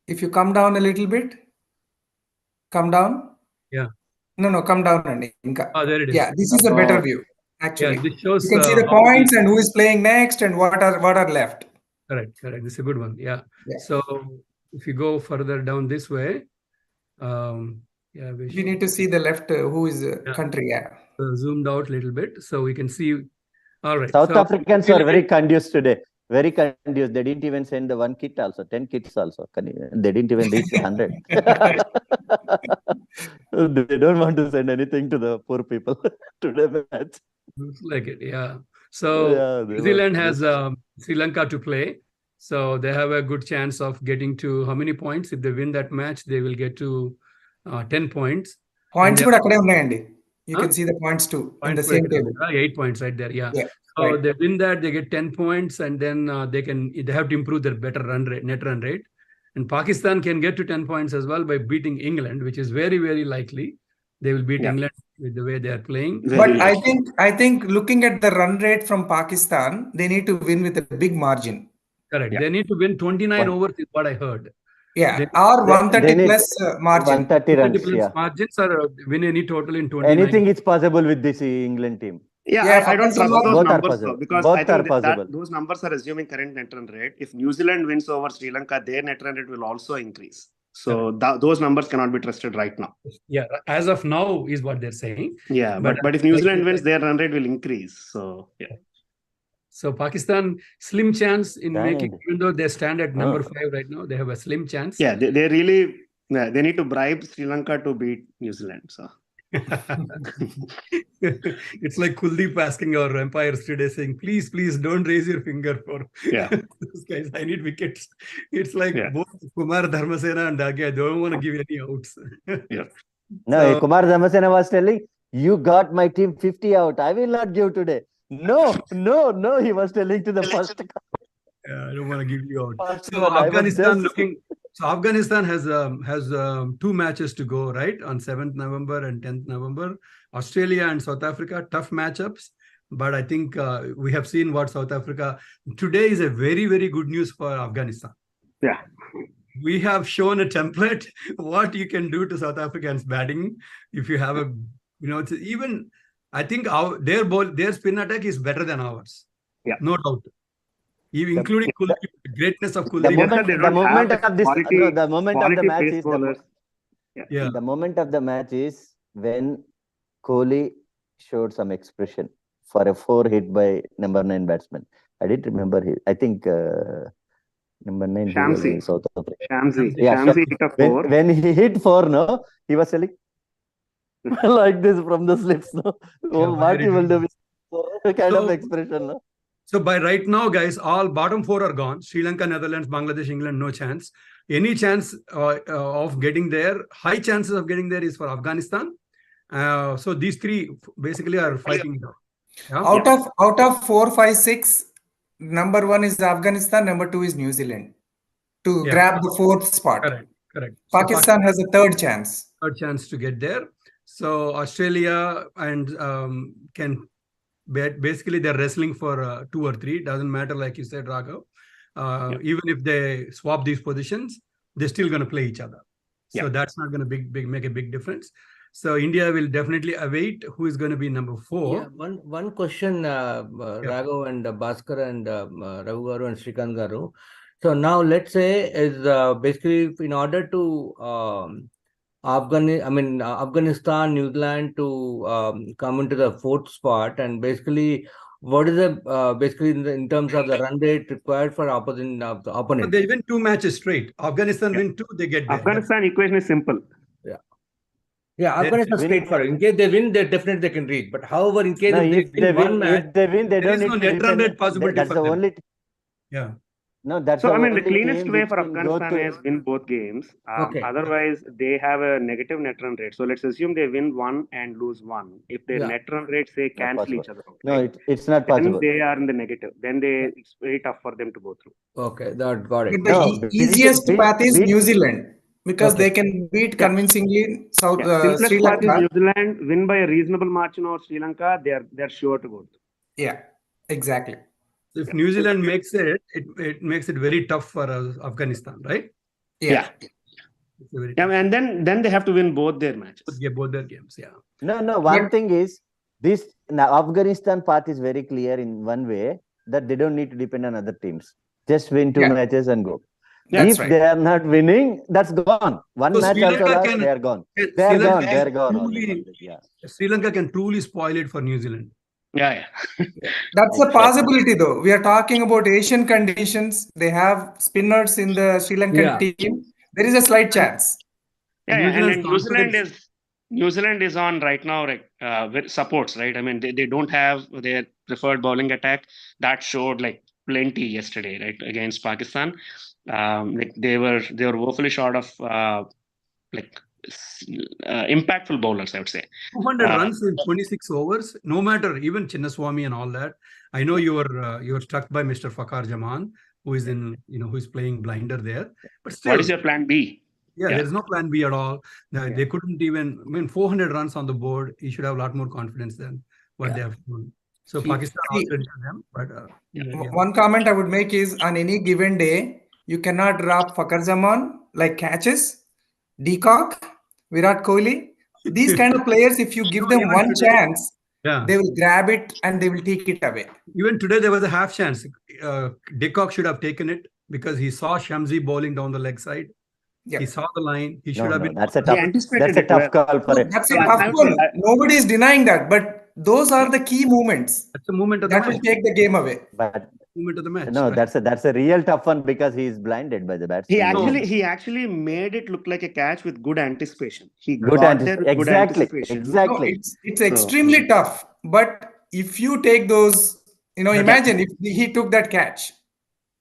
If you come down a little bit, come down. Yeah. No, come down, Andy. Oh, there it is. Yeah, this is a better view. Actually, Yeah, this shows, you can see the points and who is playing next and what are left. Correct. This is a good one. Yeah. So if you go further down this way, we need to see the left. Who is country? Yeah. So zoomed out a little bit so we can see. All right. South Africans are very conducive today. Very conducive. They didn't even send the 1 kit also, 10 kits also. They didn't even reach 100. They don't want to send anything to the poor people today match. Looks like it, yeah. So New Zealand has Sri Lanka to play. So they have a good chance of getting to how many points? If they win that match, they will get to 10 points. Points కూడా అక్కడే ఉన్నాయండి. You Huh? can see the points too in Points the same were- table. 8 points right there. Yeah. So right. they win that, they get 10 points, and then they have to improve their better run rate, net run rate. And Pakistan can get to 10 points as well by beating England, which is very, very likely. They will beat England with the way they are playing. But I think looking at the run rate from Pakistan, they need to win with a big margin. Correct. They need to win 29 overs is what I heard. Yeah, or 130 need plus margin. 130 runs. 20 plus Yeah. margins or win any total in 29. Anything is possible with this England team. Yeah, Yeah, I don't trust both those are numbers possible. though, because Both I think are possible. those numbers are assuming current net run rate. If New Zealand wins over Sri Lanka, their net run rate will also increase. So those numbers cannot be trusted right now. Yeah, as of now is what they're saying. Yeah, but if New Zealand wins, their run rate will increase. So yeah. So Pakistan, slim chance in Damn. making, even though they stand at number 5 right now, they have a slim chance. Yeah, they really they need to bribe Sri Lanka to beat New Zealand. So It's like Kuldeep asking our umpires today saying, please don't raise your finger for those guys. I need wickets. It's like both Kumar Dharmasena and Dage, I don't want to give any outs. No, Kumar Dharmasena was telling, you got my team 50 out. I will not give today. No, he was telling to the first. I don't want to give you out. So Afghanistan Afghanistan has 2 matches to go, right? On 7th November and 10th November. Australia and South Africa, tough matchups. But I think we have seen what South Africa... Today is a very, very good news for Afghanistan. Yeah. We have shown a template, what you can do to South Africans batting. If you have a... it's even... I think their spin attack is better than ours. Yeah. No doubt. Including Kuldeep, the greatness of The Kuldeep. moment of this, the moment of the match is the moment of the match is when Kohli showed some expression for a 4 hit by number 9 batsman. I didn't remember his. I think number 9 Shamsi. South Africa. Shamsi. Yeah, Shamsi hit a 4. When he hit 4, no, he was telling like this from the slips, no. Oh, what he will do with kind of expression, no. So by right now, guys, all bottom 4 are gone. Sri Lanka, Netherlands, Bangladesh, England, no chance. Any chance of getting there, high chances of getting there is for Afghanistan. So these 3 basically are fighting it out. Yeah? Out of 4, 5, 6, number 1 is Afghanistan, number 2 is New Zealand to grab the 4th spot. Correct. Pakistan has a 3rd chance. Third chance to get there. So Australia and can... Basically, they're wrestling for 2 or 3. Doesn't matter, like you said, Raghav. Even if they swap these positions, they're still going to play each other. So that's not going to make a big difference. So India will definitely await who is going to be number 4. Yeah, one question, Raghav and Bhaskar and Raghu Garu and Srikant Garu. So now let's say is basically in order to Afghanistan, New Zealand to come into the 4th spot, and basically, what is the basically in terms of the run rate required for opponent? They win 2 matches straight. Afghanistan win 2, they get there. Afghanistan equation is simple. Yeah, Afghanistan straight for it. In case they win, they definitely they can reach. But however, in case if they win, they there don't is need no to net run rate possibility That's for the them. only. Yeah. No, that's So the I mean, the only cleanest team way which for can go Afghanistan to- is win both games. Okay. Otherwise, they have a negative net run rate. So let's assume they win 1 and lose 1. If their net run rates they cancel each other out, No, it's not possible. then they are in the negative. Then it's very tough for them to go through. Okay, that got it. But the easiest path is New Zealand because they can beat convincingly Simplest Sri path is Lanka. New Zealand win by a reasonable margin over Sri Lanka. They're sure to go through. Yeah, exactly. If New Zealand makes it makes it very tough for Afghanistan, right? Yeah. And then they have to win both their matches. Both their games, yeah. No. One thing is this. Now Afghanistan path is very clear in one way that they don't need to depend on other teams. Just win 2 matches and go. That's if right. they are not winning, that's gone. One So match Sri also Lanka lost, can- they are gone. Sri They are Lanka gone. They are can gone. truly- Sri Lanka can truly spoil it for New Zealand. Yeah. That's a possibility though. We are talking about Asian conditions. They have spinners in the Sri Lankan team. There is a slight chance. And New Zealand is on right now with supports, right? I mean, they don't have their preferred bowling attack. That showed like plenty yesterday, right, against Pakistan. Like they were woefully short of impactful bowlers, I would say. 200 runs in 26 overs, no matter even Chinnaswamy and all that. I know you were struck by Mr. Fakhar Zaman, who is who is playing blinder there. But still, What is your plan B? Yeah, there's no plan B at all. They couldn't even, 400 runs on the board. You should have a lot more confidence than what they have done. So Pakistan also did them, but one comment I would make is on any given day, you cannot drop Fakhar Zaman like catches, Deacock, Virat Kohli. These kind of players, if you give them one chance, they will grab it and they will take it away. Even today, there was a half chance. Deacock should have taken it because he saw Shamsi bowling down the leg side. He saw the line. He should have been. That's a tough call for it. That's a tough call. Nobody is denying that, but those are the key moments. That's the moment of the match. That will take the game away. But moment of the match. No, right? that's a real tough one because he is blinded by the batsman. He actually made it look like a catch with good anticipation. Exactly. No, it's extremely tough. But if you take those, imagine if he took that catch,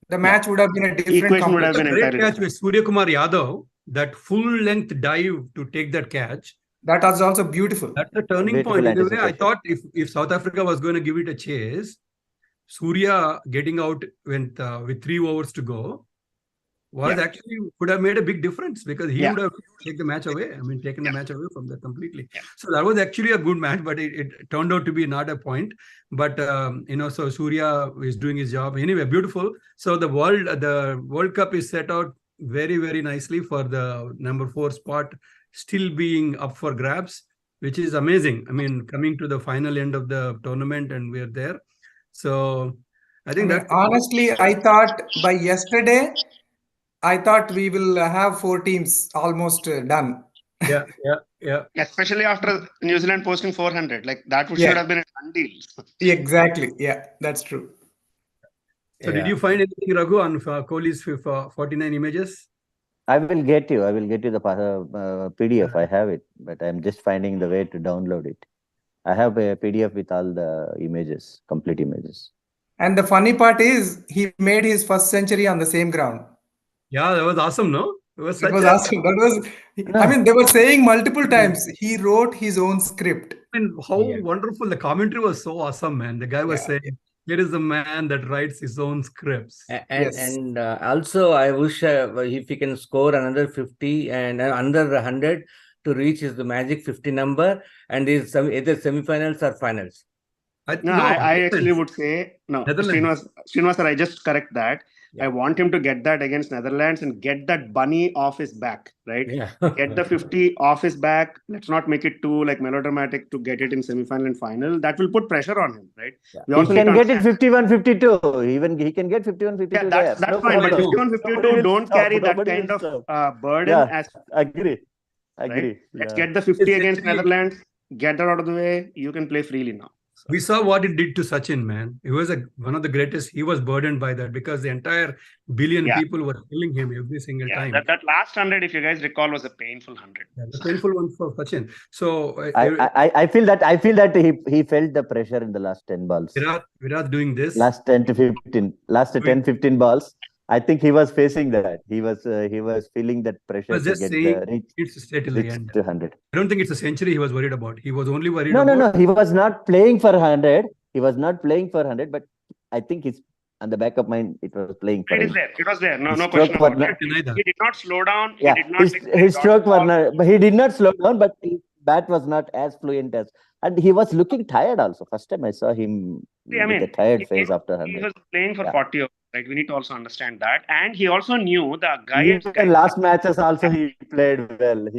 the match would have been a different. Equation would have been a great catch with Surya Kumar Yadav. That full length dive to take that catch. That was also beautiful. That's the turning point. In a way, I thought if South Africa was going to give it a chase, Surya getting out with 3 overs to go was actually could have made a big difference because he would have taken the match away. Taken the match away from that completely. So that was actually a good match, but it turned out to be not a point. But so Surya is doing his job anyway. Beautiful. So the World Cup is set out very, very nicely for the number 4 spot still being up for grabs, which is amazing. Coming to the final end of the tournament and we're there. So I think that honestly, I thought by yesterday, we will have 4 teams almost done. Yeah. Especially after New Zealand posting 400, like that should have been a done deal. Exactly. Yeah, that's true. So did you find anything, Raghu, on Kohli's 49 images? I will get you the PDF. I have it, but I'm just finding the way to download it. I have a PDF with all the images, complete images. And the funny part is he made his first century on the same ground. Yeah, that was awesome, no? It was awesome. They were saying multiple times, he wrote his own script. How wonderful. The commentary was so awesome, man. The guy was saying, here is a man that writes his own scripts. And also, I wish if he can score another 50 and another 100 to reach the magic 50 number, and is either semi-finals or finals. I actually would say, no, Srinivas, I just correct that. I want him to get that against Netherlands and get that bunny off his back, right? Get the 50 off his back. Let's not make it too melodramatic to get it in semi-final and final. That will put pressure on him, right? He can get it 51-52. Even he can get 51-52. Yeah, that's fine. But 51-52 don't carry that kind of burden. Agree. Right? Let's get the 50 against Netherlands. Get that out of the way. You can play freely now. We saw what it did to Sachin, man. He was one of the greatest. He was burdened by that because the entire billion people were killing him every single time. That last 100, if you guys recall, was a painful 100. The painful one for Sachin. So I feel that he felt the pressure in the last 10 balls. Virat doing this. Last 10 to 15 balls. I think he was facing that. He was feeling that pressure to get the end. 100. I don't think it's a century he was worried about. He was only worried No. He was not playing for 100. He was not playing for 100, but I think it's on the back of mind. It was playing for. It was there. No question about it. He did not slow down. Yeah, his stroke was but he did not slow down, but his bat was not as fluent as. And he was looking tired also. First time I saw him with a tired face after 100. He was playing for 40 overs. Right, we need to also understand that, and he also knew the guy. Last matches also he played well.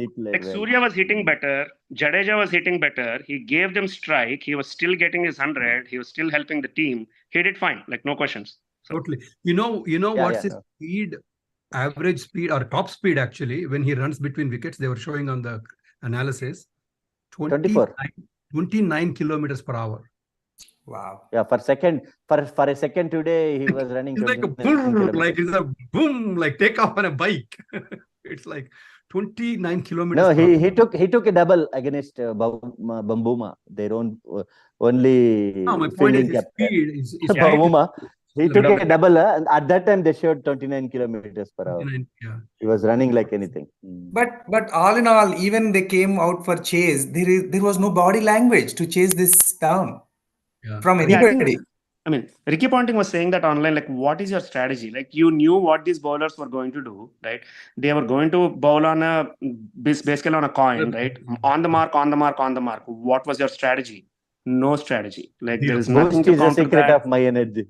Surya was hitting better. Jadeja was hitting better. He gave them strike. He was still getting his 100. He was still helping the team. He did fine. No questions. So. Totally. You know what's his speed, average speed or top speed actually when he runs between wickets? They were showing on the analysis. 29 kilometers per hour. Wow. Yeah, for a second today he was running. It's like a boom, like take off on a bike. It's like 29 kilometers. No, he took a double against Bambuma. Their own only. No, my point is speed. Bambuma. He took a double, and at that time they showed 29 kilometers per hour. 29, yeah. He was running like anything. But all in all, even they came out for chase. There was no body language to chase this down from Yeah, anybody. I mean, Ricky Ponting was saying that online, like, what is your strategy? Like, you knew what these bowlers were going to do, right? They were going to bowl on basically on a coin, right? On the mark, on the mark, on the mark. What was your strategy? No strategy. Like, there is nothing Boost to is the counter secret that. of my energy.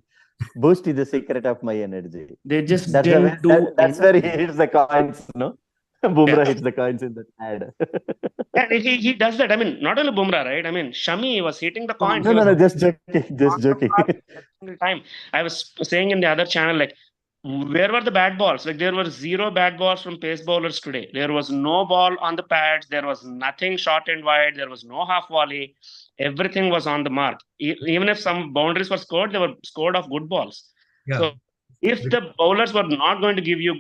Boost is the secret of my energy. They just That's, didn't do that's where he hits the coins, no? Bumrah hits the coins in that ad. And he does that. I mean, not only Bumrah, right? I mean, Shami was hitting the coins. No, just joking. Just joking. Every single time. I was saying in the other channel, like, where were the bad balls? Like, there were 0 bad balls from pace bowlers today. There was no ball on the pads. There was nothing short and wide. There was no half volley. Everything was on the mark. Even if some boundaries were scored, they were scored off good balls. Yeah. So if the bowlers were not going to give you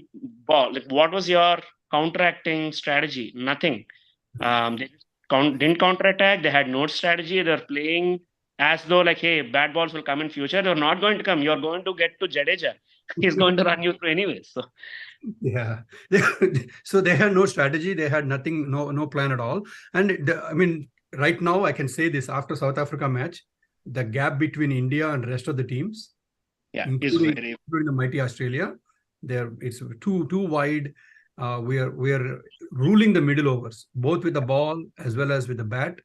ball, like, what was your counteracting strategy? Nothing. They didn't counterattack. They had no strategy. They're playing as though, like, hey, bad balls will come in future. They're not going to come. You're going to get to Jadeja. He's going to run you through anyway. So yeah, so they had no strategy. They had nothing, no plan at all. And I mean, right now I can say this: after South Africa match, the gap between India and rest of the teams, including the mighty Australia, it's too wide. We are ruling the middle overs, both with the ball as well as with the bat.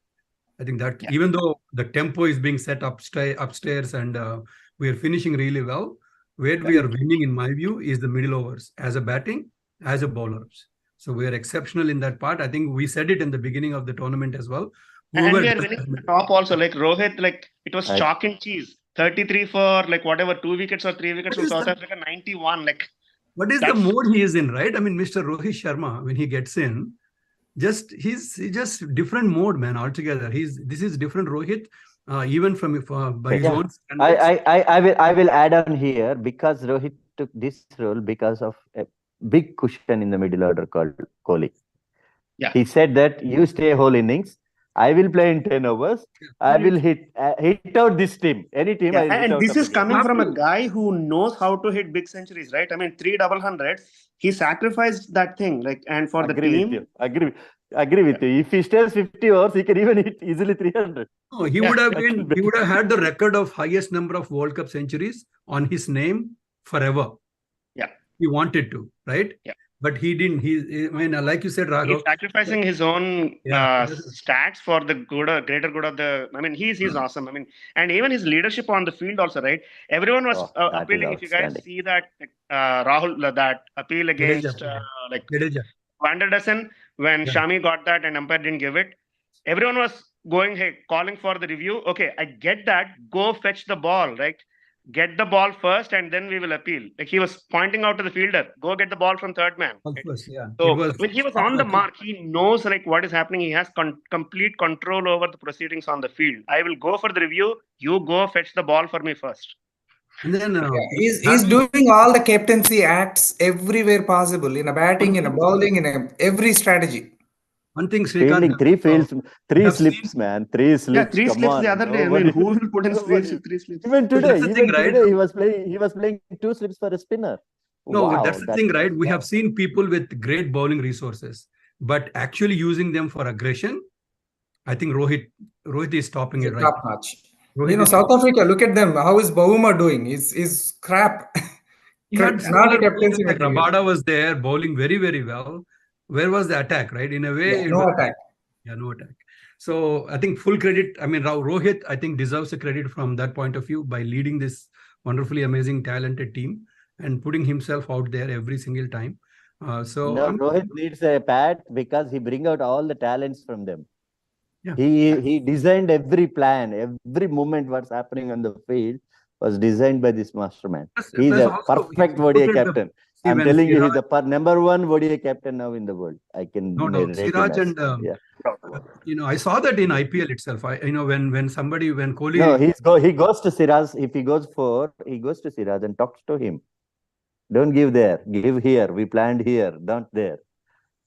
I think that even though the tempo is being set upstairs and we are finishing really well, where we are winning, in my view, is the middle overs as a batting, as a bowlers. So we are exceptional in that part. I think we said it in the beginning of the tournament as well. And we are winning the top also. Like Rohit, like, it was chalk and cheese. 33 for, like, whatever, 2 wickets or 3 wickets from South Africa, 91. Like, what is the mode he is in, right? I mean, Mr. Rohit Sharma, when he gets in, he's just different mode, man, altogether. This is different Rohit, even by his own standards. I will add on here, because Rohit took this role because of a big cushion in the middle order called Kohli. Yeah. He said that you stay whole innings. I will play in 10 overs. I will hit out this team. Any team. Yeah. And this is coming from a guy who knows how to hit big centuries, right? I mean, 3 double hundreds. He sacrificed that thing, like, and for the team. Agree with you. If he stays 50 overs, he can even hit easily 300. Oh, he would have had the record of highest number of World Cup centuries on his name forever. Yeah. He wanted to, right? Yeah. But he didn't. I mean, like you said, Raghav, he's sacrificing his own stats for the greater good of the. I mean, he's awesome. I mean, and even his leadership on the field also, right? Everyone was appealing. If you guys see that Rahul, that appeal against Van der Dussen, when Shami got that and umpire didn't give it, everyone was going, hey, calling for the review. Okay, I get that. Go fetch the ball, right? Get the ball first and then we will appeal. Like, he was pointing out to the fielder, go get the ball from third man. Right? So when he was on the mark, he knows, like, what is happening. He has complete control over the proceedings on the field. I will go for the review. You go fetch the ball for me first. And then he's doing all the captaincy acts everywhere possible, in a batting, in a bowling, in every strategy. One thing, Srikanth, three slips, man. 3 slips. Yeah, 3 slips the other day. I mean, who will put in 3 slips? Even today, he was playing 2 slips for a spinner. No, wow, that's the thing, right? We have seen people with great bowling resources, but actually using them for aggression, I think Rohit is stopping it right top notch. South Africa, look at them. How is Bavuma doing? He's crap. Rabada was there, bowling very, very well. Where was the attack, right? In a way, no attack. Yeah, no attack. So I think full credit. I mean, Rohit, I think, deserves the credit from that point of view by leading this wonderfully amazing, talented team and putting himself out there every single time. Rohit needs a pat because he brings out all the talents from them. Yeah. He designed every plan, every moment what's happening on the field was designed by this masterman. He's a perfect ODI captain. I'm telling you, he's the #1 ODI captain now in the world. I can. No, Siraj and I saw that in IPL itself. When Kohli. No, he goes to Siraj. If he goes 4, he goes to Siraj and talks to him. Don't give there, give here. We planned here, not there.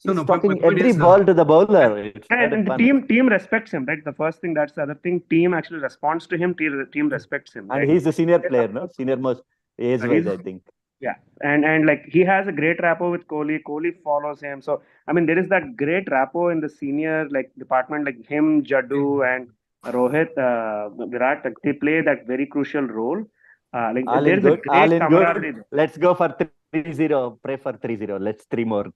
He's talking every ball to the bowler. And the team respects him, right? The first thing, that's the other thing. Team actually responds to him. Team respects him. And right? he's the senior player, no? Senior most. age-wise, I think. Yeah, and like he has a great rapport with Kohli. Kohli follows him. So I mean, there is that great rapport in the senior like department, like him, Jaddu, and Rohit, Virat. Like, they play that very crucial role. Like All in there's a good. great All in camaraderie good. there. Let's go for 3-0. Pray for 3-0. Let's three more.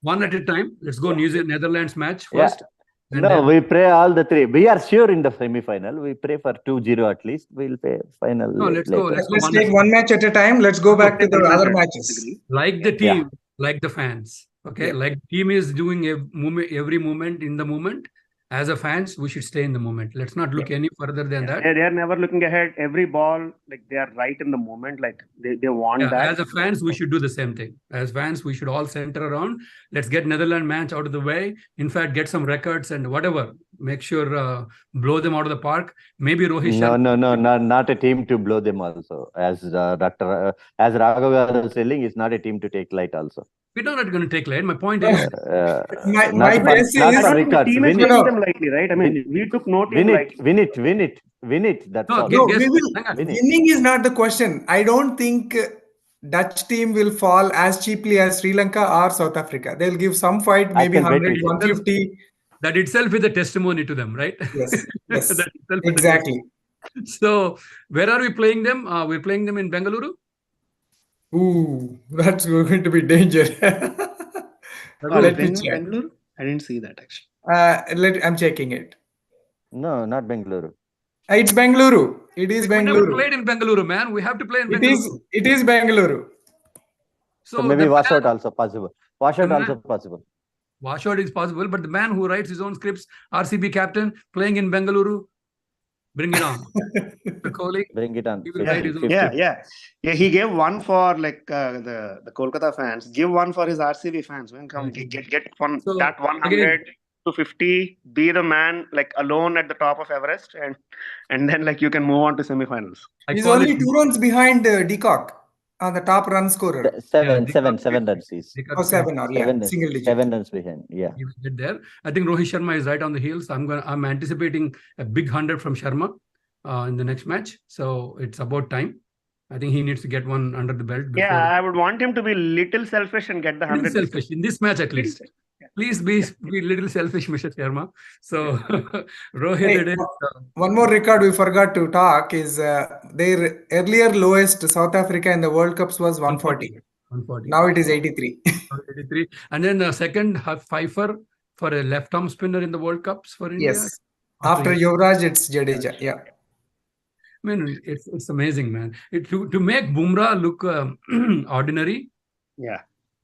One at a time. Let's go New Zealand Netherlands match Yeah. first. And No, then- we pray all the three. We are sure in the semi-final. We pray for 2-0 at least. We'll pay final. No, let's go. later. Let's take one match at a time. Let's go back to the other Agree. matches. like the team, like the fans. Okay, Yeah. like team is doing every moment in the moment. As a fans, we should stay in the moment. Let's not look any further than that. They are never looking ahead. Every ball, like they are right in the moment. Like they want Yeah, that. as a fans, we should do the same thing. As fans, we should all center around. Let's get Netherlands match out of the way. In fact, get some records and whatever. Make sure blow them out of the park. Maybe Rohit No, Sharma. not a team to blow them also. As as Raghav was telling, it's not a team to take light also. We're not going to take late. My point is, My guess not is- for The records. team is Win taking it, them lightly, right? I mean, we took no team win lightly. it, win it. That's No, all. No, Guess- we will. hang on. Winning is not the question. I don't think Dutch team will fall as cheaply as Sri Lanka or South Africa. They'll give some fight, maybe can bet 100, with you. 150. that itself is a testimony to them, right? Yes, yes, That itself is a exactly. testimony. So, where are we playing them? We're playing them in Bengaluru. Ooh, that's going to be danger. Let me check. Bangalore? I didn't see that actually. I'm checking it. No, not Bengaluru. It's Bengaluru. It is We never Bengaluru. played in Bengaluru, man. We have to play in It Bengaluru. is. It is Bengaluru. So maybe the washout man- also possible. Washout the man- also possible. washout is possible, but the man who writes his own scripts, RCB captain, playing in Bengaluru, bring it on. The Kohli, Bring it on. he will write his own 50. Yeah. He gave one for like the Kolkata fans. Give one for his RCB fans. When come get one So, that 100 to 50. Be the man like alone at the top of Everest, and then like you can move on to semifinals. I He's call only it- 2 runs behind Deacock on the top run scorer. Seven Deacock- runs. He's Deacock- Oh, 7 or yeah, single digit. 7 runs behind. Yeah. He will get there. I think Rohit Sharma is right on the heels. I'm anticipating a big 100 from Sharma in the next match. So it's about time. I think he needs to get one under the belt. Yeah, I would want him to be little selfish and get the Little 100. selfish in this match at least. Please be little selfish, Mr. Sharma. So Rohit, Hey, it is, one more record we forgot to talk is their earlier lowest South Africa in the World Cups was 140. 140. Now it is 83. 83. And then the second fifer for a left arm spinner in the World Cups for India. Yes. After Yuvraj, it's Jadeja. Yeah. I mean, it's amazing, man. To make Bumrah look ordinary, Yeah.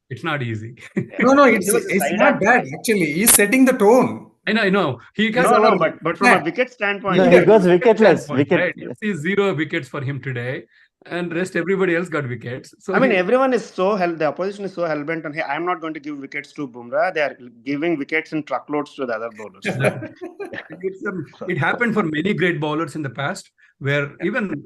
it's not easy. No, It was a it's side not act. bad actually. He's setting the tone. I know. He can No, but from Yeah. a wicket standpoint, No, he goes wicketless. Right? Wicket. You see 0 wickets for him today, and rest everybody else got wickets. So I mean, everyone is the opposition is so hell-bent on, hey, I'm not going to give wickets to Bumrah. They are giving wickets in truckloads to the other bowlers. it happened for many great bowlers in the past, where even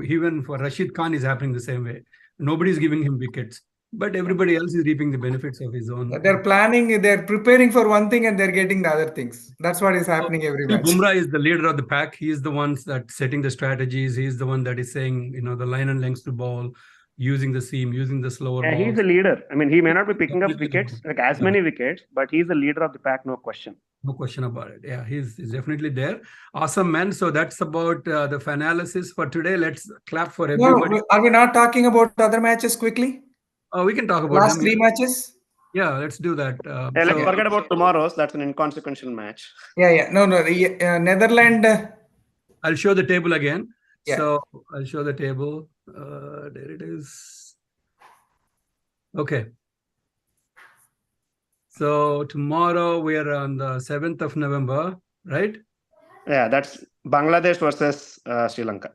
even for Rashid Khan is happening the same way. Nobody's giving him wickets, but everybody else is reaping the benefits of his own. They're preparing for one thing and they're getting the other things. That's what is happening every match. Bumrah is the leader of the pack. He is the one that's setting the strategies. He is the one that is saying, the line and lengths to ball, using the seam, using the slower Yeah, balls. he's a leader. I mean, he may not be picking up wickets, like as many wickets, but he's the leader of the pack, no question. No question about it. Yeah, he's definitely there. Awesome, man. So that's about the FANAlysis for today. Let's clap for everybody. No, are we not talking about other matches quickly? We can talk about Last them. 3 matches? Yeah, let's do that. Yeah, let's forget about tomorrow's. That's an inconsequential match. Yeah. No. Netherlands. I'll show the table again. Yeah. So I'll show the table. There it is. Okay. So tomorrow we are on the 7th of November, right? Yeah, that's Bangladesh versus Sri Lanka.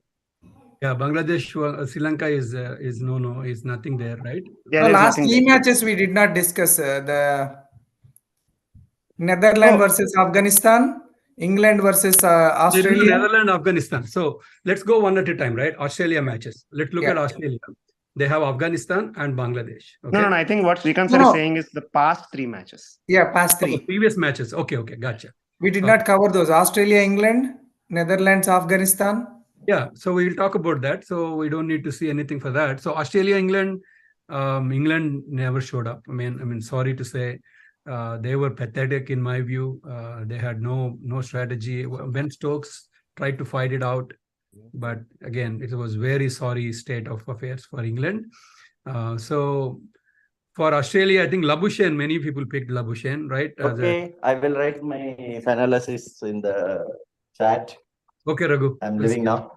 Yeah, Bangladesh, Sri Lanka is nothing there, right? Yeah, The there's last nothing 3 there. matches we did not discuss. The Netherlands versus Afghanistan, England versus Australia. Netherlands, Afghanistan. So let's go one at a time, right? Australia matches. Let's look at Australia. They have Afghanistan and Bangladesh. Okay? No. I think what Srikanth sir is saying is the past 3 matches. Yeah, past Oh, 3. previous matches. Okay, gotcha. We did not cover those. Australia, England, Netherlands, Afghanistan. Yeah, so we'll talk about that. So we don't need to see anything for that. So Australia, England, England never showed up. I mean, sorry to say, they were pathetic in my view. They had no strategy. Ben Stokes tried to fight it out, but again, it was very sorry state of affairs for England. So for Australia, I think Labuschagne, many people picked Labuschagne, right? Okay, I will write my FANAlysis in the chat. Okay, Raghu. I'm leaving now.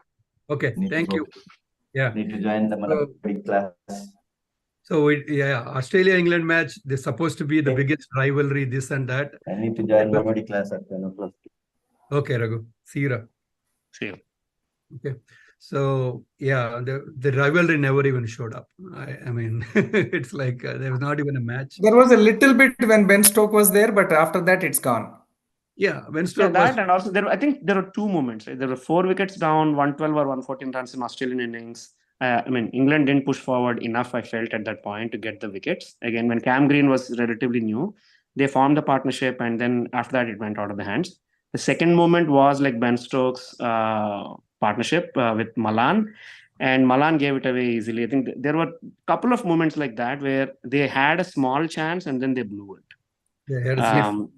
Okay, Need to thank go. you. Yeah. Need to join the big class. So Australia-England match, they're supposed to be the Okay. biggest rivalry, this and that. I need to join comedy class at 10 o'clock. Okay, Raghu. See you. Raghu. See you. Okay. So yeah, the rivalry never even showed up. I mean, it's like there was not even a match. There was a little bit when Ben Stokes was there, but after that it's gone. Yeah, when Yeah, Stokes that was, and also I think there were two moments. Right? There were 4 wickets down, 112 or 114 runs in Australian innings. I mean, England didn't push forward enough, I felt, at that point to get the wickets. Again, when Cam Green was relatively new, they formed the partnership, and then after that, it went out of the hands. The second moment was like Ben Stokes' partnership with Malan, and Malan gave it away easily. I think there were a couple of moments like that where they had a small chance and then they blew it. they had a slip.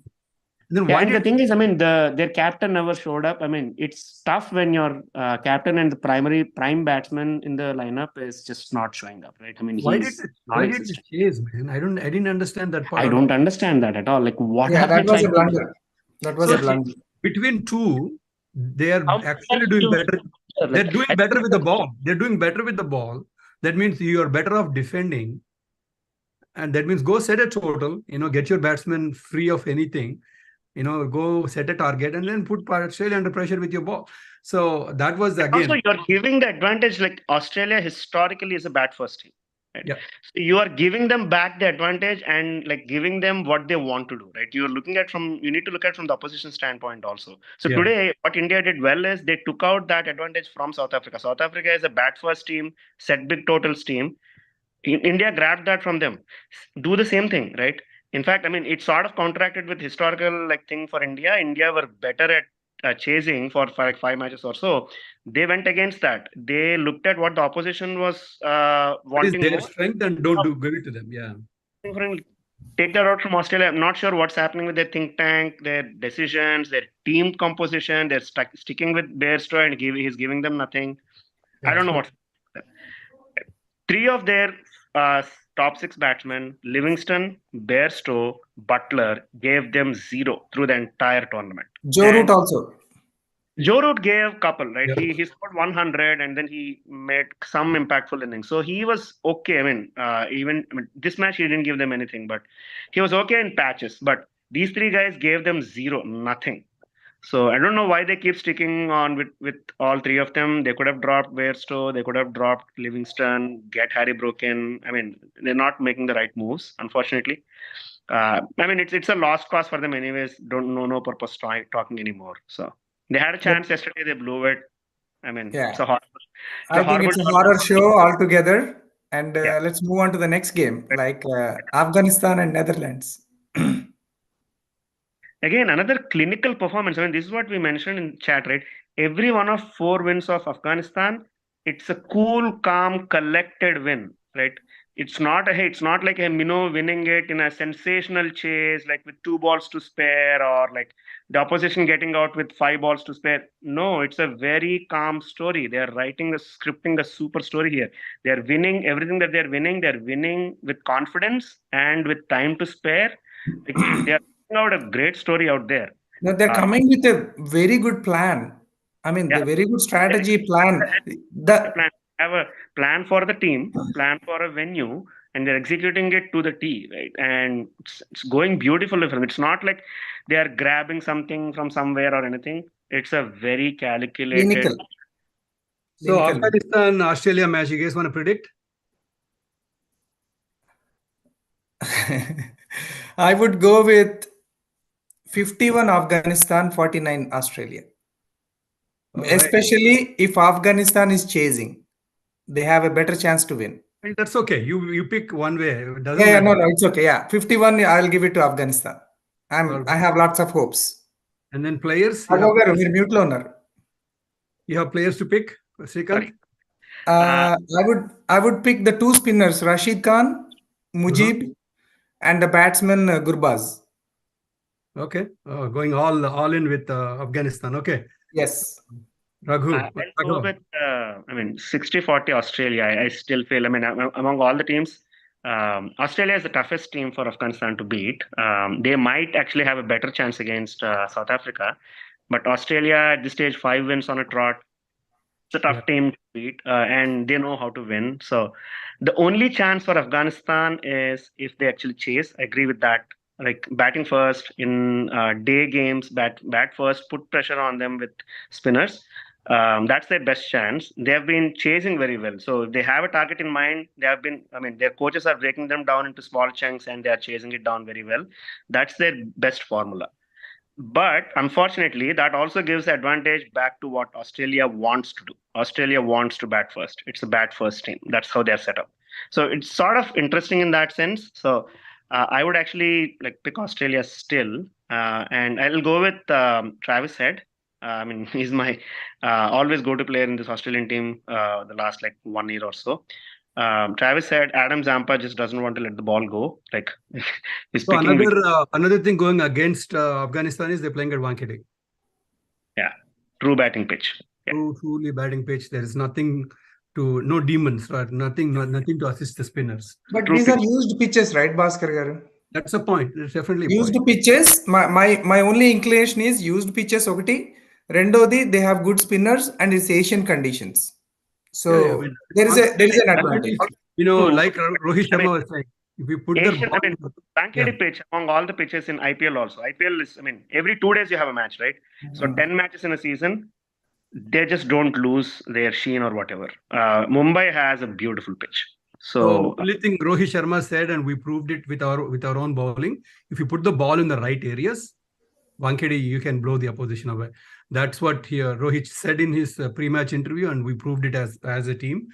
Then Yeah, why and the did thing is, I mean, their captain never showed up. I mean, it's tough when your captain and the prime batsman in the lineup is just not showing up, right? I mean, why did he's they non-existent. chase, man? I didn't understand that part. I don't understand that at all. Like, what Yeah, are they that was a trying to do? blunder. That was So a blunder. between two, they are How actually much doing do- better. Like, They're doing better with the ball. They're doing better with the ball. That means you are better off defending. And that means go set a total, get your batsman free of anything, go set a target and then put Australia under pressure with your ball. So that was again. Also, you're giving the advantage, like Australia historically is a bat first team. Right? Yeah. So you are giving them back the advantage and like giving them what they want to do, right? You need to look at from the opposition standpoint also. So Yeah. today, what India did well is they took out that advantage from South Africa. South Africa is a bat first team, set big totals team. India grabbed that from them. Do the same thing, right? In fact, I mean, it sort of contracted with historical like thing for India. India were better at chasing for like 5 matches or so. They went against that. They looked at what the opposition was What is wanting their more. strength and don't give it to them. Yeah. Take that out from Australia. I'm not sure what's happening with their think tank, their decisions, their team composition. They're sticking with Bairstow and he's giving them nothing. I don't know what. 3 of their top 6 batsmen, Livingston, Bairstow, Butler, gave them 0 through the entire tournament. Joe Root also. Joe Root gave a couple, right? Yeah. He scored 100 and then he made some impactful innings. So he was okay. I mean, this match he didn't give them anything, but he was okay in patches. But these 3 guys gave them 0, nothing. So I don't know why they keep sticking on with all 3 of them. They could have dropped Bairstow, they could have dropped Livingston, get Harry Broken. I mean, they're not making the right moves, unfortunately. I mean, it's a lost cause for them anyways. No purpose talking anymore. So they had a chance yesterday, they blew it. I mean, Yeah. it's a horrible. I think it's a horror show altogether. And let's move on to the next game, like Afghanistan and Netherlands. Again, another clinical performance. I mean, this is what we mentioned in chat, right? Every one of 4 wins of Afghanistan, it's a cool, calm, collected win, right? It's not like a minnow winning it in a sensational chase, like with 2 balls to spare, or like the opposition getting out with 5 balls to spare. No, it's a very calm story. They are scripting a super story here. They are winning everything that they're winning with confidence and with time to spare. Like, they are out a great story out there. No, they're coming with a very good plan. I mean, the very good strategy plan. Have a plan for the team, plan for a venue, and they're executing it to the T, right? And it's going beautifully for them. It's not like they are grabbing something from somewhere or anything. It's a very calculated. Clinical. So Afghanistan, Australia match, you guys want to predict? I would go with 51 Afghanistan, 49 Australia. Right. Especially if Afghanistan is chasing, they have a better chance to win. That's okay. You pick one way. It doesn't Yeah, matter. no, it's okay. Yeah, 51. I'll give it to Afghanistan. I have lots of hopes. And then players. Raghav garu, మీరు mute లో ఉన్నారు. You have players to pick, Srikanth? Sorry. I would pick the two spinners, Rashid Khan, Mujib, and the batsman Gurbaz. Okay, going all in with Afghanistan. Okay, Yes. Raghu. I'll go with, 60-40 Australia. I still feel, among all the teams, Australia is the toughest team for Afghanistan to beat. They might actually have a better chance against South Africa, but Australia at this stage, 5 wins on a trot. It's a tough team to beat, and they know how to win. So the only chance for Afghanistan is if they actually chase. I agree with that. Like batting first in day games, bat first, put pressure on them with spinners. That's their best chance. They have been chasing very well. So they have a target in mind. They have been, their coaches are breaking them down into small chunks and they are chasing it down very well. That's their best formula. But unfortunately, that also gives advantage back to what Australia wants to do. Australia wants to bat first. It's a bat first team. That's how they're set up. So it's sort of interesting in that sense. So I would actually pick Australia still. And I'll go with Travis Head. He's my always go-to player in this Australian team the last 1 year or so. Travis said Adam Zampa just doesn't want to let the ball go. He's so picking another thing going against Afghanistan is they're playing at Wankhede. Yeah, true batting pitch. Yeah. Truly batting pitch. There is no demons, right? Nothing to assist the spinners. But these are used pitches, right, Bhaskar garu? That's a point. It's definitely used pitches. My only inclination is used pitches. Okati. Rendodi, they have good spinners and it's Asian conditions. So there is an advantage. Like Rohit Sharma was saying, if we put Wankhede pitch among all the pitches in IPL also. IPL is, every 2 days you have a match, right? So 10 matches in a season, they just don't lose their sheen or whatever. Mumbai has a beautiful pitch. So only thing Rohit Sharma said, and we proved it with our own bowling. If you put the ball in the right areas, Wankhede, you can blow the opposition away. That's what Rohit said in his pre-match interview, and we proved it as a team.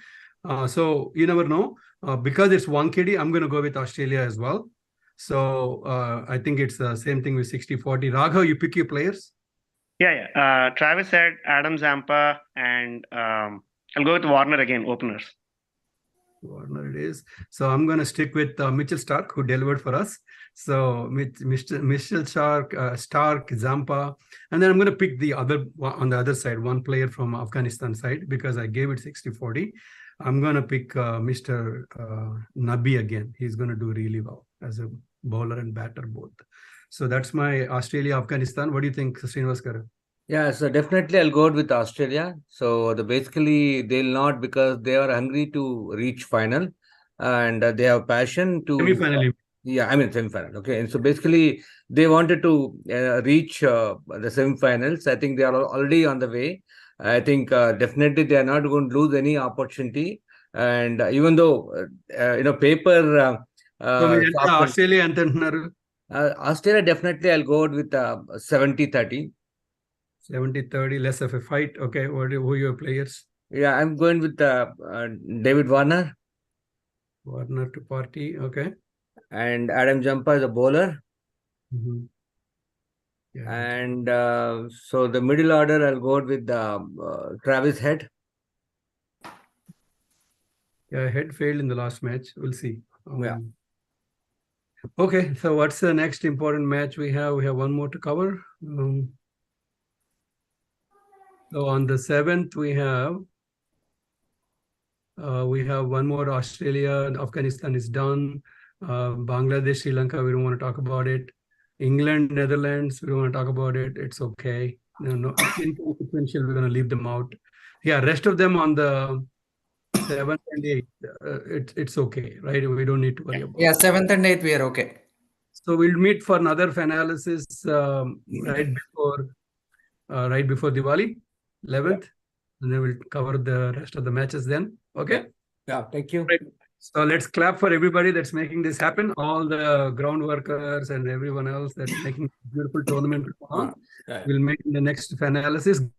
So you never know. Because it's Wankhede, I'm going to go with Australia as well. So I think it's the same thing with 60-40. Raghav, you pick your players? Yeah. Travis said Adam Zampa, and I'll go with Warner again, openers. Warner it is. So I'm going to stick with Mitchell Starc, who delivered for us. So Mitchell Starc, Zampa, and then I'm going to pick on the other side, one player from Afghanistan side, because I gave it 60-40. I'm going to pick Mr. Nabi again. He's going to do really well as a bowler and batter both. So that's my Australia-Afghanistan. What do you think, Srinivas? Yeah, so definitely I'll go with Australia. So basically they'll not, because they are hungry to reach final and they have passion to... Semi-final. Semi-final. Okay. And so basically they wanted to reach the semi-finals. I think they are already on the way. I think definitely they are not going to lose any opportunity. And even though, paper... Australia and Australia, definitely I'll go with 70-30. 70-30, less of a fight. Okay, who are your players? Yeah, I'm going with David Warner. Warner to party, okay. And Adam Zampa is a bowler. Mm-hmm. Yeah. And so the middle order, I'll go with Travis Head. Yeah, Head failed in the last match. We'll see. Okay, so what's the next important match we have? We have one more to cover. So on the 7th, we have one more. Australia, Afghanistan is done. Bangladesh, Sri Lanka, we don't want to talk about it. England, Netherlands, we don't want to talk about it. It's okay. No, inconsequential, we're going to leave them out. Yeah, rest of them on the 7th and 8th, it's okay, right? We don't need to worry about it. Yeah, 7th and 8th, we are okay. So we'll meet for another FANAlysis right before Diwali, 11th, and then we'll cover the rest of the matches then. Okay? Yeah, thank you. Right. So let's clap for everybody that's making this happen. All the ground workers and everyone else that's making a beautiful tournament. We'll make the next FANAlysis.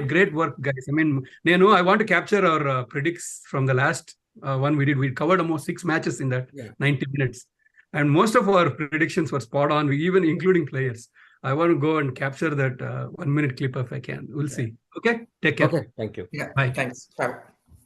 Great work, guys. I want to capture our predicts from the last one we did. We covered almost 6 matches in that 90 minutes. And most of our predictions were spot on, even including players. I want to go and capture that 1 minute clip if I can. We'll see. Okay, take care. Okay, thank you. Yeah, Bye. thanks. Bye.